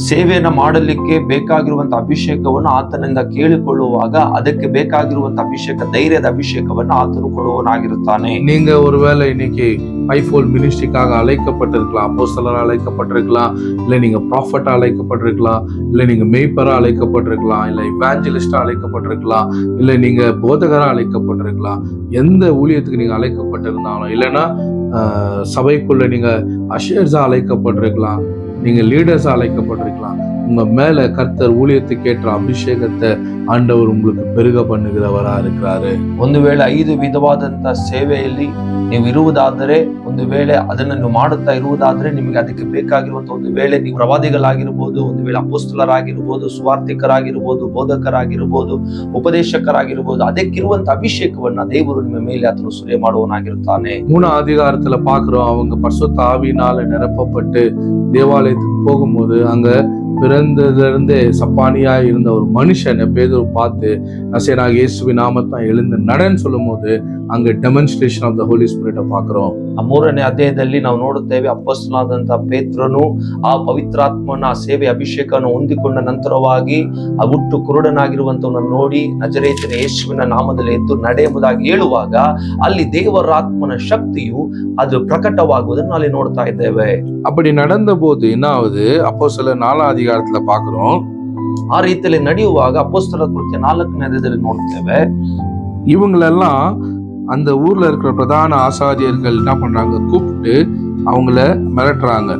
ಸೇವೆಯನ್ನ ಮಾಡಲಿಕ್ಕೆ ಬೇಕಾಗಿರುವಂತ ಅಭಿಷೇಕವನ್ನು ಆತನಿಂದ ಕೇಳಿಕೊಳ್ಳುವಾಗ ಅದಕ್ಕೆ ಬೇಕಾಗಿರುವಂತ ಅಭಿಷೇಕ, ಧೈರ್ಯದ ಅಭಿಷೇಕವನ್ನು ಆತನು ಕೊಡುವವನಾಗಿರುತ್ತಾನೆ. நீங்க ஒருவேளை இன்னைக்கு ஃபைவ்ஃபோல்ட் மினிஸ்ட்ரிக்காக அழைக்கப்பட்டிருக்கலாம், அப்போஸ்தலரா அழைக்கப்பட்டிருக்கலாம், இல்ல நீங்க ப்ராஃபட்டா அழைக்கப்பட்டிருக்கலாம், இல்ல நீங்க மேய்ப்பரா அழைக்கப்பட்டிருக்கலாம், இல்ல இவாஞ்சலிஸ்டா அழைக்கப்பட்டிருக்கலாம், இல்ல நீங்க போதகரா அழைக்கப்பட்டிருக்கலாம். எந்த ஊழியத்துக்கு நீங்க அழைக்கப்பட்டிருந்தாலும், இல்லைன்னா சபைக்குள்ள நீங்க அஷர்ஸா அழைக்கப்பட்டிருக்கலாம், நீங்க லீடர்ஸா அழைக்கப்பட்டிருக்கலாம். உங்க மேல கர்த்தர் ஊழியத்துக்கு ஏற்ற ಅಭಿಷೇಕத்தை ಆಂಡವರು உங்களுக்கு பெருக பண்ணுகிறவரா இருக்கிறாரு. ಒಂದು ವೇಳೆ 5 ವಿಧವಾದಂತ ಸೇವೆಯಲ್ಲಿ ನೀವು ಇರುವುದಾದರೆ, ಒಂದು ವೇಳೆ ಅದನ್ನು ನೀವು ಮಾಡುತ್ತಾ ಇರುವುದಾದ್ರೆ, ನಿಮಗೆ ಅದಕ್ಕೆ ಬೇಕಾಗಿರುವಂತ, ಒಂದು ವೇಳೆ ನೀವು ಪ್ರವಾದಿಗಳಾಗಿರ್ಬೋದು, ಒಂದು ವೇಳೆ ಅಪೊಸ್ತಲರಾಗಿರ್ಬೋದು, ಸುವಾರ್ತಿಕರಾಗಿರ್ಬೋದು, ಬೋಧಕರಾಗಿರ್ಬೋದು, ಉಪದೇಶಕರಾಗಿರ್ಬೋದು, ಅದಕ್ಕಿರುವಂತ ಅಭಿಷೇಕವನ್ನ ದೇವರು ನಿಮ್ಮ ಮೇಲೆ ಆತನು ಸುರಿಯ ಮಾಡುವವನಾಗಿರುತ್ತಾನೆ. 3ஆம் அதிகாரத்துல பாக்குறோம், அவங்க பரிசுத்த ஆவியினால நிரப்பப்பட்டு தேவாலயத்துக்கு போகும்போது அங்க பிறந்ததிலிருந்தே சப்பானியா இருந்த ஒரு மனுஷனை பேதுரு பார்த்து நசரேயனாகிய இயேசுவின் நாமத்தில் எழுந்து நடன்னு சொல்லும் போது அங்க demonstration of the Holy Spirit பார்க்கிறோம். 3ನೇ ಅಧ್ಯಾಯದಲ್ಲಿ ನಾವು ನೋಡುತ್ತೇವೆ, ಅಪೊಸ್ತಲನಾದಂತ ಪೇತ್ರನು ಆ ಪವಿತ್ರಾತ್ಮನ ಸೇವೆ ಅಭಿಷೇಕವನ್ನು ಹೊಂದಿಕೊಂಡ ನಂತರವಾಗಿ ಆ ಹುಟ್ಟು ಕುರುಡನಾಗಿರುವಂತವನ್ನ ನೋಡಿ ನಜರೇತಿನ ಯೇಸುವಿನ ನಾಮದಲ್ಲಿ ಎದ್ದು ನಡೆ ಎಂಬುದಾಗಿ ಹೇಳುವಾಗ ಅಲ್ಲಿ ದೇವರಾತ್ಮನ ಶಕ್ತಿಯು ಅದು ಪ್ರಕಟವಾಗುವುದನ್ನು ಅಲ್ಲಿ ನೋಡ್ತಾ ಇದ್ದೇವೆ. அப்படி நடந்த போது என்ன ஆகுது, அப்போஸ்தலர் 4ஆம் அதிகாரத்துல பார்க்கிறோம். ಆ ರೀತಿಯಲ್ಲಿ ನಡೆಯುವಾಗ ಅಪೊಸ್ತಲ ಕೃತ್ಯ 4ನೇ ಅಧ್ಯಾಯದಲ್ಲಿ ನೋಡ್ತೇವೆ, இவங்களெல்லாம் அந்த ஊர்ல இருக்கிற பிரதான ஆசாரியர்கள் என்ன பண்றாங்க, கூப்பிட்டு அவங்கள மிரட்டுறாங்க.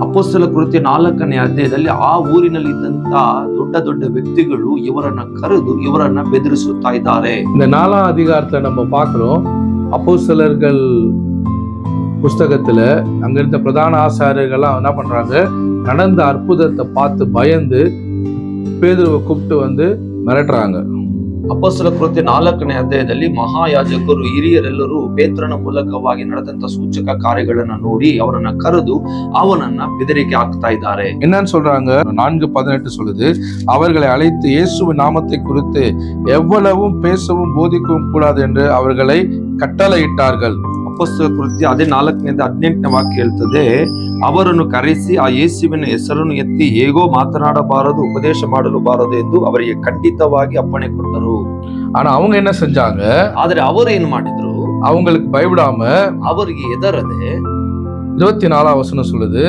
ಅಪೊಸ್ತಲ ಕೃತ್ಯ 4ನೇ ಅಧ್ಯಾಯದಲ್ಲಿ ಆ ಊರಿನಲ್ಲಿದ್ದಂತ ದೊಡ್ಡ ದೊಡ್ಡ ವ್ಯಕ್ತಿಗಳು ಇವರನ್ನ ಕರೆದು ಇವರನ್ನ ಬೆದರಿಸುತ್ತಾ ಇದ್ದಾರೆ. இந்த 4ஆம் அதிகாரத்துல நம்ம பார்க்கிறோம், அப்போஸ்தலர்கள் புஸ்தகத்துல அங்க இருந்த பிரதான ஆசாரியர்கள்லாம் என்ன பண்றாங்க, நடந்த அற்புதத்தை பார்த்து பயந்து பேதுருவை கூப்பிட்டு வந்து மிரட்டுறாங்க. ಅಪೊಸ್ತಲ ಕೃತ್ಯ 4ನೇ ಅಧ್ಯಾಯದಲ್ಲಿ ಮಹಾಯಾಜಕರು ಹಿರಿಯರೆಲ್ಲರೂ ಪೇತ್ರನ ಮೂಲಕವಾಗಿ ನಡೆದಂತ ಸೂಚಕ ಕಾರ್ಯಗಳನ್ನ ನೋಡಿ ಅವರನ್ನ ಕರೆದು ಅವನನ್ನ ಬೆದರಿಕೆ ಹಾಕ್ತಾ ಇದ್ದಾರೆ. என்னன்னு சொல்றாங்க, 4:18 சொல்லுது, அவர்களை அழைத்து இயேசுவின் நாமத்தை குறித்து எவ்வளவும் பேசவும் போதிக்கவும் கூடாது என்று அவர்களை கட்டளையிட்டார்கள். ಅಪೊಸ್ತಲ ಕೃತ್ಯ ಅದೇ 4ನೇ 18ನೇ ವಾಕ್ಯ ಹೇಳ್ತದೆ, ಅವರನ್ನು ಕರೆಸಿ ಆ ಯೇಸುವಿನ ಹೆಸರನ್ನು ಎತ್ತಿ ಹೇಗೋ ಮಾತನಾಡಬಾರದು, ಉಪದೇಶ ಮಾಡಲು ಬಾರದು ಎಂದು ಅವರಿಗೆ ಖಂಡಿತವಾಗಿ ಅಪ್ಪಣೆ ಕೊಟ್ಟರು. ஆனா அவங்க என்ன செஞ்சாங்க, ಆದ್ರೆ ಅವರು ಏನ್ ಮಾಡಿದ್ರು, அவங்களுக்கு பயப்படாம ಅವರಿಗೆ ಎದರದೆ 24ஆம் வசனம் சொல்லுது,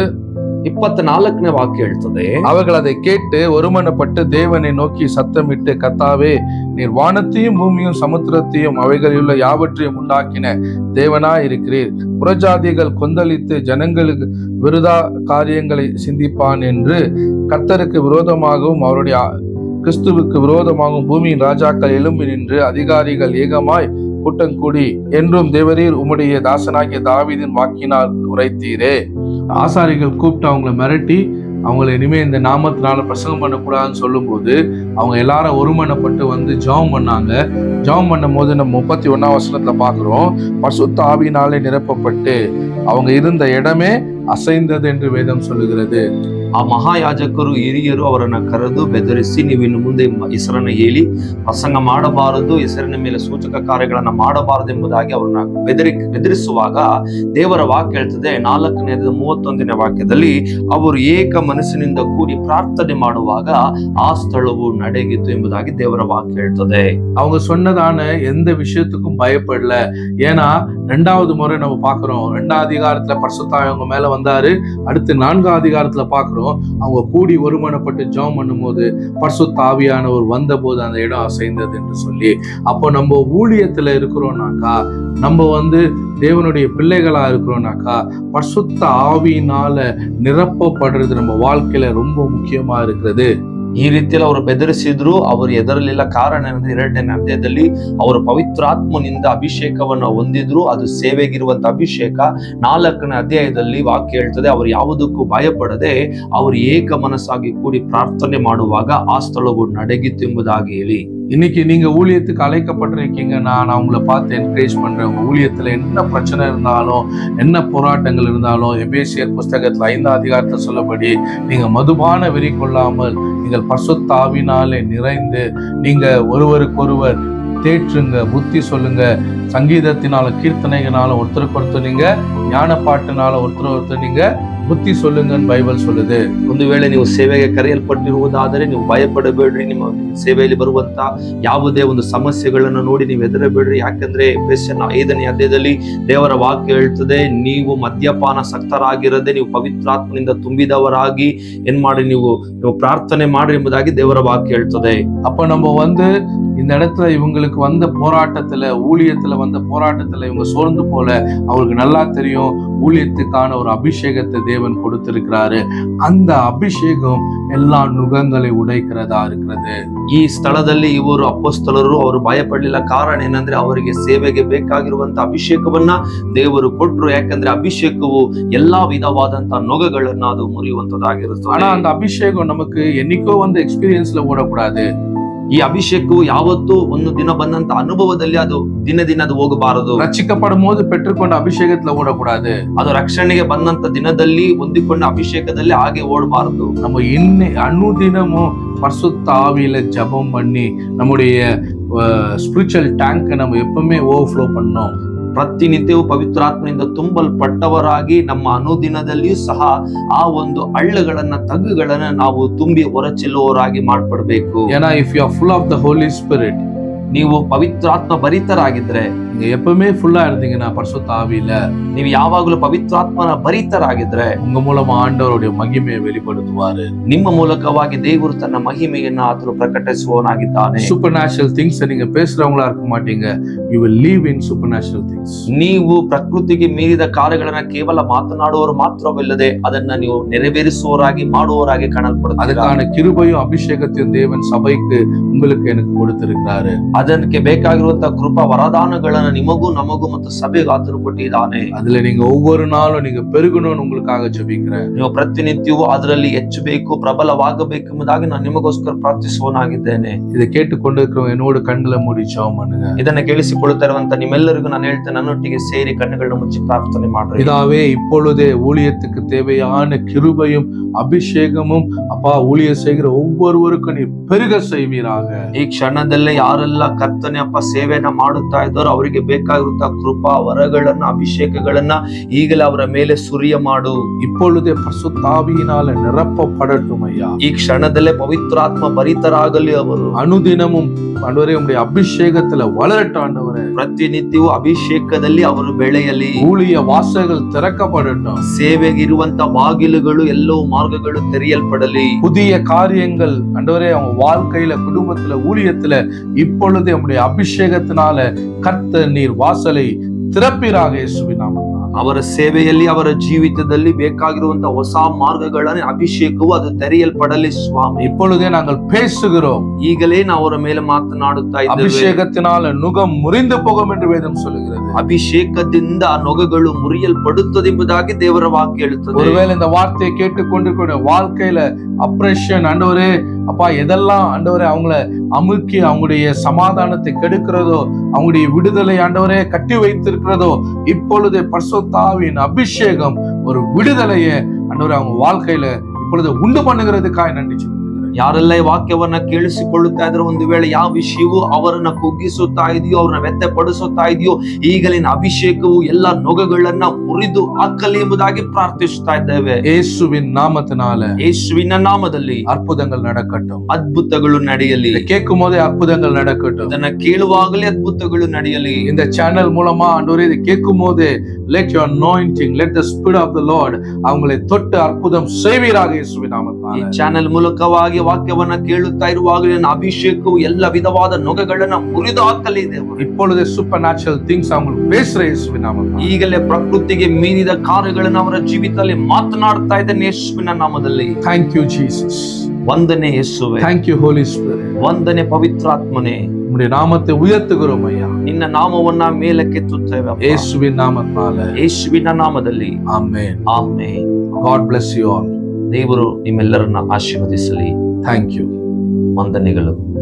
24ನೇ ವಾಕ್ಯ ಹೇಳ್ತದೆ, அவர்கள் அதை கேட்டு ஒருமனப்பட்டு தேவனை நோக்கி சத்தமிட்டு, கர்த்தாவே, நீர் வானத்தையும் பூமியும் சமுத்திரத்தையும் அவைகளில் உள்ள யாவற்றையும் உண்டாக்கின தேவனாய் இருக்கிறீர். புறஜாதிகள் கொந்தளித்து ஜனங்களுக்கு விருதா காரியங்களை சிந்திப்பான் என்று கர்த்தருக்கு விரோதமாகவும் அவருடைய கிறிஸ்துவுக்கு விரோதமாகவும் பூமியின் ராஜாக்கள் எழும்பி நின்று அதிகாரிகள் ஏகமாய் கூட்டம் கூடி என்றும் தேவரீர் உம்முடைய தாசனாகிய தாவீதின் வாக்கினால் உரைத்தீரே. ஆசாரிகள் கூப்பிட்டு அவங்களை மிரட்டி அவங்களை இனிமே இந்த நாமத்தினால பிரசங்கம் பண்ணக்கூடாதுன்னு சொல்லும் போது அவங்க எல்லாரும் ஒருமனப்பட்டு வந்து ஜெபம் பண்ணாங்க. ஜெபம் பண்ணும் போது நம்ம 31ஆம் வசனத்துல பாக்குறோம், பரிசுத்த ஆவியினாலே நிரப்பப்பட்டு அவங்க இருந்த இடமே ಅಸೈಂದದ ಎಂದು ವೇದಂ சொல்லுகிறது. ಆ ಮಹಾಯಾಜಕರು ಹಿರಿಯರು ಅವರನ್ನ ಕರೆದು ಬೆದರಿಸಿ, ನೀವು ಇನ್ನು ಮುಂದೆ ಹೆಸರನ್ನ ಹೇಳಿ ಪ್ರಸಂಗ ಮಾಡಬಾರದು, ಹೆಸರಿನ ಮೇಲೆ ಸೂಚಕ ಕಾರ್ಯಗಳನ್ನ ಮಾಡಬಾರದು ಎಂಬುದಾಗಿ ಅವರನ್ನ ಬೆದರಿಸುವಾಗ ದೇವರ ವಾಕ್ಯ ಹೇಳ್ತದೆ 4ನೇ 31ನೇ ವಾಕ್ಯದಲ್ಲಿ, ಅವರು ಏಕ ಮನಸ್ಸಿನಿಂದ ಕೂಡಿ ಪ್ರಾರ್ಥನೆ ಮಾಡುವಾಗ ಆ ಸ್ಥಳವು ನಡೆಗಿತ್ತು ಎಂಬುದಾಗಿ ದೇವರ ವಾಕ್ಯ ಹೇಳ್ತದೆ. அவங்க சொன்னதான எந்த விஷயத்துக்கும் பயப்படல. ஏன்னா 2வது முறை நம்ம பாக்குறோம், 2ஆம் அதிகாரத்துல பரிசுத்த அவங்க மேல வந்தாரு. அடுத்து 4ஆம் அதிகாரத்துல பாக்குறோம், அவங்க கூடி ஒருமனப்பட்டு ஜெபம் பண்ணும் போது பரிசுத்த ஆவியானவர் வந்த போது அந்த இடம் அசைந்தது என்று சொல்லி. அப்போ நம்ம ஊழியத்துல இருக்கிறோம்னாக்கா, நம்ம தேவனுடைய பிள்ளைகளா இருக்கிறோம்னாக்கா, பரிசுத்த ஆவியினால நிரப்பப்படுறது நம்ம வாழ்க்கையில ரொம்ப முக்கியமா இருக்கிறது. ಈ ರೀತಿಯಲ್ಲಿ ಅವರು ಬೆದರಿಸಿದ್ರು, ಅವರು ಎದರಲಿಲ್ಲ. ಕಾರಣ ಏನಂದ್ರೆ 2ನೇ ಅಧ್ಯಾಯದಲ್ಲಿ ಅವರು ಪವಿತ್ರಾತ್ಮನಿಂದ ಅಭಿಷೇಕವನ್ನು ಹೊಂದಿದ್ರು. ಅದು ಸೇವೆಗಿರುವಂತ ಅಭಿಷೇಕ. 4ನೇ ಅಧ್ಯಾಯದಲ್ಲಿ ವಾಕ್ಯ ಹೇಳ್ತದೆ, ಅವರು ಯಾವುದಕ್ಕೂ ಭಯಪಡದೆ ಅವರು ಏಕ ಮನಸ್ಸಾಗಿ ಕೂಡಿ ಪ್ರಾರ್ಥನೆ ಮಾಡುವಾಗ ಆ ಸ್ಥಳವು ನಡೆಗಿತ್ತು ಎಂಬುದಾಗಿ ಹೇಳಿ. இன்னைக்கு நீங்க ஊழியத்துக்கு அழைக்கப்பட்டிருக்கீங்க. நான் உங்களை பார்த்து என்கரேஜ் பண்றேன். உங்க ஊழியத்துல என்ன பிரச்சனை இருந்தாலும், என்ன போராட்டங்கள் இருந்தாலும், எபேசியர் புஸ்தகத்துல 5ஆம் அதிகாரத்துல சொல்லபடி நீங்க மதுபான வெறி கொள்ளாமல் நீங்கள் பரிசுத்த ஆவியினாலே நிறைந்து நீங்க ஒருவருக்கொருவர் தேற்றுங்க, புத்தி சொல்லுங்க, சங்கீதத்தினால கீர்த்தனைகளால ஒருத்தருக்கு ஒருத்தர் நீங்க ஞான பாட்டுனால ஒருத்தர் நீங்க புத்தி சொல்லுங்கன்னு ಬೈಬಲ್ சொல்லுது. ಒಂದು ವೇಳೆ ನೀವು ಸೇವೆಗೆ ಕರೆಯಲ್ಪಟ್ಟಿರುವುದಾದರೆ ನೀವು ಭಯಪಡಬೇಡ್ರಿ. ನಿಮ್ಮ ಸೇವೆಯಲ್ಲಿ ಬರುವಂತ ಯಾವುದೇ ಒಂದು ಸಮಸ್ಯೆಗಳನ್ನು ನೋಡಿ ನೀವು ಹೆದರಬೇಡ್ರಿ. ಯಾಕಂದ್ರೆ ಎಫೆಸನ 5ನೇ ಅಧ್ಯಾಯದಲ್ಲಿ ದೇವರ ವಾಕ್ಯ ಹೇಳ್ತದೆ, ನೀವು ಮದ್ಯಪಾನಾಸಕ್ತರಾಗಿರದೆ ನೀವು ಪವಿತ್ರಾತ್ಮನಿಂದ ತುಂಬಿದವರಾಗಿ ಏನ್ ಮಾಡಿ ನೀವು ಪ್ರಾರ್ಥನೆ ಮಾಡ್ರಿ ಎಂಬುದಾಗಿ ದೇವರ ವಾಕ್ಯ ಹೇಳ್ತದೆ. அப்ப நம்ம இந்த இடத்துல இவங்களுக்கு வந்த போராட்டத்துல, ஊழியத்துல வந்த போராட்டத்துல இவங்க சோர்ந்து போல. அவங்களுக்கு நல்லா தெரியும் ஊழியத்துக்கான ஒரு அபிஷேகத்தை தேவன் கொடுத்திருக்கிறாரு. அந்த அபிஷேகம் எல்லா நுகங்களை உடைக்கிறதா இருக்கிறது. ಈ ಸ್ಥಳದಲ್ಲಿ ಇವರು ಅಪೊಸ್ತಲರು ಅವರು ಭಯಪಡಲಿಲ್ಲ. ಕಾರಣ ಏನಂದ್ರೆ ಅವರಿಗೆ ಸೇವೆಗೆ ಬೇಕಾಗಿರುವಂತ ಅಭಿಷೇಕವನ್ನ ದೇವರು ಕೊಟ್ರು. ಯಾಕಂದ್ರೆ ಅಭಿಷೇಕವು ಎಲ್ಲಾ ವಿಧವಾದಂತ ನೊಗಗಳನ್ನ ಅದು ಮುರಿಯುವಂತದ್ದಾಗಿರುತ್ತೆ. ஆனா அந்த அபிஷேகம் நமக்கு என்னைக்கோ எக்ஸ்பீரியன்ஸ்ல ஓடக்கூடாது. ಈ ಅಭಿಷೇಕವು ಯಾವತ್ತೂ ಒಂದು ದಿನ ಬಂದಂತ ಅನುಭವದಲ್ಲಿ ಅದು ದಿನ ಅದು ಹೋಗಬಾರದು. ರಕ್ಷಿಸಪடும் போது பெற்றுக்கொண்ட அபிஷேகத்துல ஓடக்கூடாது. ಅದು ರಕ್ಷಣೆಗೆ ಬಂದಂತ ದಿನದಲ್ಲಿ ಹೊಂದಿಕೊಂಡ ಅಭಿಷೇಕದಲ್ಲಿ ಹಾಗೆ ಓಡಬಾರದು. நம்ம அனுதினமும் பரிசுத்த ஆவியில ஜெபம் பண்ணி நம்முடைய ஸ்பிரிச்சுவல் டேங்கை நம்ம எப்பவுமே ஓவர்ஃப்ளோ பண்ணோம். ಪ್ರತಿನಿತ್ಯವೂ ಪವಿತ್ರಾತ್ಮನಿಂದ ತುಂಬಲ್ಪಟ್ಟವರಾಗಿ ನಮ್ಮ ಅನುದಿನದಲ್ಲಿಯೂ ಸಹ ಆ ಒಂದು ಹಳ್ಳಗಳನ್ನ ತಗ್ಗುಗಳನ್ನ ನಾವು ತುಂಬಿ ಹೊರಚೆಲ್ಲುವವರಾಗಿ ಮಾಡ್ಪಡ್ಬೇಕು. ஏன்னா if you are full of the Holy Spirit, ನೀವು ಪವಿತ್ರಾತ್ಮ ಭರಿತರಾಗಿದ್ರೆ, நீங்க எப்பவுமே ஃபுல்லா இருந்தீங்கன்னா பரிசுத்த ஆவியில, ನೀವು ಯಾವಾಗಲೂ ಪವಿತ್ರಾತ್ಮನ ಭರಿತರಾಗಿದ್ರೆ, உங்க மூலமா ஆண்டவருடைய மகிமையை வெளிப்படுத்துவாரு. ನಿಮ್ಮ ಮೂಲಕವಾಗಿ ದೇವರು ತನ್ನ ಮಹಿಮೆಯನ್ನ ಆತನು ಪ್ರಕಟಿಸುವವನಾಗಿದ್ದಾನೆ. சூப்பர் நேச்சுரல் திங்ஸ் நீங்க பேசுறவங்களா இருக்க மாட்டீங்க. You will live in supernatural things. ನೀವು ಪ್ರಕೃತಿಗೆ ಮೀರಿದ ಕಾರ್ಯಗಳನ್ನ ಕೇವಲ ಮಾತನಾಡುವವರು ಮಾತ್ರವಲ್ಲದೆ ಅದನ್ನ ನೀವು ನೆರವೇರಿಸುವವರಾಗಿ ಮಾಡುವವರಾಗಿ ಕಾಣಲ್ಪಡುತ್ತೀರಾ. அதுக்கான கிருபையும் அபிஷேகத்தையும் தேவன் சபைக்கு உங்களுக்கு எனக்கு கொடுத்திருக்கிறாரு. ಅದಕ್ಕೆ ಬೇಕಾಗಿರುವಂತಹ ಕೃಪಾ ವರದಾನಗಳನ್ನ ನಿಮಗೂ ನಮಗೂ ಮತ್ತು ಸಭೆಗೂ ಆತನು ಕೊಟ್ಟಿದ್ದಾನೆ. அதுல நீங்க ஒவ்வொரு நாளும் நீங்க பெருகணும்னு உங்களுக்காக ஜெபிக்கிறேன். ನೀವು ಪ್ರತಿನಿತ್ಯವೂ ಅದರಲ್ಲಿ ಹೆಚ್ಚಬೇಕು, ಪ್ರಬಲವಾಗಬೇಕೆಂಬುದಾಗಿ ನಾನು ನಿಮಗೋಸ್ಕರ ಪ್ರಾರ್ಥಿಸುವವನಾಗಿದ್ದೇನೆ. இதை கேட்டுக்கொண்டிருக்கிறவங்க என்னோட கண்களை மூடி ஜெபம் பண்ணுங்க. ಇದನ್ನ ಕೇಳಿಸಿಕೊಳ್ಳುತ್ತಾ ಇರುವಂತ ನಿಮ್ಮೆಲ್ಲರಿಗೂ ನಾನು ಹೇಳ್ತೇನೆ, ನನ್ನೊಟ್ಟಿಗೆ ಸೇರಿ ಕಣ್ಣುಗಳನ್ನ ಮುಚ್ಚಿ ಪ್ರಾರ್ಥನೆ ಮಾಡ್ರಿ. இதாவே இப்பொழுதே ஊழியத்துக்கு தேவையான கிருபையும் அபிஷேகமும் அப்பா ஊழியம் செய்கிற ஒவ்வொருவருக்கும் நீ பெருக செய்வீராக. ಈ ಕ್ಷಣದಲ್ಲೇ ಯಾರೆಲ್ಲ ಕರ್ತನೆ ಅಪ್ಪ ಸೇವೆಯನ್ನ ಮಾಡುತ್ತಾ ಇದ್ದಾರೋ ಅವರಿಗೆ ಬೇಕಾಗಿರುವಂತಹ ಕೃಪಾ ವರಗಳನ್ನ ಅಭಿಷೇಕಗಳನ್ನ ಈಗಲೇ ಅವರ ಮೇಲೆ ಸುರಿಯ ಮಾಡು. இப்பொழுதே பரிசுத்த ஆவியினால நிரப்பப்படட்டும் ஐயா. ಈ ಕ್ಷಣದಲ್ಲೇ ಪವಿತ್ರಾತ್ಮ ಭರಿತರಾಗಲಿ ಅವರು. அனுதினமும் ஆண்டவரே உம்முடைய அபிஷேகத்துல வளரட்டும் ஆண்டவரே. ಪ್ರತಿನಿತ್ಯವೂ ಅಭಿಷೇಕದಲ್ಲಿ ಅವರು ಬೆಳೆಯಲಿ. ஊழிய வாசல்கள் திறக்கப்படட்டும். ಸೇವೆಗೆ ಇರುವಂತ ಬಾಗಿಲುಗಳು ಎಲ್ಲವೂ ಮಾರ್ಗಗಳು ತೆರೆಯಲ್ಪಡಲಿ. புதிய காரியங்கள் ஆண்டவரே அவங்க வாழ்க்கையில குடும்பத்துல ஊழியத்துல இப்பொழுதே உம்முடைய அபிஷேகத்தினால கர்த்தர் நீர் வாசலை திறப்பீராக இயேசுவின் நாமத்தில். ಅವರ ಸೇವೆಯಲ್ಲಿ ಅವರ ಜೀವಿತದಲ್ಲಿ ಬೇಕಾಗಿರುವಂತಹ ಹೊಸ ಮಾರ್ಗಗಳನ್ನ ಅಭಿಷೇಕವು ಅದು ತೆರೆಯಲ್ಪಡಲಿ ಸ್ವಾಮಿ. இப்பொழுதே நாங்கள் பேசுகிறோம். ಈಗಲೇ ನಾವು ಅವರ ಮೇಲೆ ಮಾತನಾಡುತ್ತಾ ಇದ್ದೇವೆ. அபிஷேகத்தினால நுகம் முறிந்து போகும் என்று வேதம் சொல்லுகிறது. ಅಭಿಷೇಕದಿಂದ ನೊಗಗಳು ಮುರಿಯಲ್ಪಡುತ್ತದೆ ಎಂಬುದಾಗಿ ದೇವರ ವಾಕ್ಯ ಹೇಳುತ್ತದೆ. ஒருவேளை இந்த வார்த்தையை கேட்டுக்கொண்டிருக்கிற வாழ்க்கையில அப்ரேஷன் ஆண்டவரே அப்பா எதெல்லாம் ஆண்டவரே அவங்கள அமுக்கி அவங்களுடைய சமாதானத்தை கெடுக்கிறதோ, அவங்களுடைய விடுதலை ஆண்டவரே கட்டி வைத்திருக்கிறதோ, இப்பொழுது பரிசுத்த ஆவியின் அபிஷேகம் ஒரு விடுதலையை ஆண்டவரே அவங்க வாழ்க்கையில இப்பொழுது உண்டு பண்ணுகிறதுக்காக நன்றி சொல்லுகிறேன். ಯಾರೆಲ್ಲ ಈ ವಾಕ್ಯವನ್ನ ಕೇಳಿಸಿಕೊಳ್ಳುತ್ತಾ ಇದ್ರೆ, ಒಂದು ವೇಳೆ ಯಾವ ವಿಷಯವು ಅವರನ್ನ ಕುಗ್ಗಿಸುತ್ತಾ ಇದೆಯೋ, ಅವ್ರನ್ನ ವ್ಯತ್ಯಪಡಿಸುತ್ತಾ ಇದೆಯೋ, ಈಗಲಿನ ಅಭಿಷೇಕವು ಎಲ್ಲ ನೊಗಗಳನ್ನ ಮುರಿದು ಹಾಕಲಿ ಎಂಬುದಾಗಿ ಪ್ರಾರ್ಥಿಸುತ್ತಾ ಇದ್ದೇವೆ. ಯೇಸುವಿನ ನಾಮத்தினால, ಯೇಸುವಿನ ನಾಮದಲ್ಲಿ அற்புதங்கள் நடக்கட்டும். ಅದ್ಭುತಗಳು ನಡೆಯಲಿ. கேட்கும் போதே அற்புதங்கள் நடக்கட்டும். ಇದನ್ನ ಕೇಳುವಾಗಲೇ ಅದ್ಭುತಗಳು ನಡೆಯಲಿ. இந்த சேனல் மூலமா ஆண்டவரே இதை கேட்கும் போது let your anointing, let the spirit of the Lord அவங்களை தொட்டு அற்புதம் செய்வீராக இயேசுவின் நாமத்தினால. ಈ ಚಾನೆಲ್ ಮೂಲಕವಾಗಿ ವಾಕ್ಯವನ್ನ ಕೇಳುತ್ತಾ ಇರುವಾಗಲೇ ಅಭಿಷೇಕವು ಎಲ್ಲ ವಿಧವಾದ ನೊಗಗಳನ್ನ ಮುರಿದು ಹಾಕಲಿ ದೇವರು. இப்பொழுது சூப்பர் நேச்சுரல் திங்ஸ் அவங்களுக்கு பேசுற இயேசுவின் நாமத்தினால. ಈಗಲೇ ಪ್ರಕೃತಿಗೆ ಮೀರಿದ ಕಾರ್ಯಗಳನ್ನ ಅವರ ಜೀವಿತದಲ್ಲಿ ಮಾತನಾಡ್ತಾ ಇದ್ದೇನೆ ಯೇಸುವಿನ ನಾಮದಲ್ಲಿ. Thank you Jesus. ವಂದನೆ ಯೇಸುವೆ. Thank you Holy Spirit. ವಂದನೆ ಪವಿತ್ರಾತ್ಮನೇ. உம்முடைய நாமத்தை உயர்த்துகிறோம் ஐயா. ನಿನ್ನ ನಾಮವನ್ನ ಮೇಲಕ್ಕೆತ್ತುತ್ತೇವೆ ಅಪ್ಪ. இயேசுவின் நாமத்தினால. ಯೇಸುವಿನ ನಾಮದಲ್ಲಿ. Amen. Amen. God bless you all. ದೇವರು ನಿಮ್ಮೆಲ್ಲರನ್ನ ಆಶೀರ್ವದಿಸಲಿ. Thank you. ವಂದನೆಗಳು.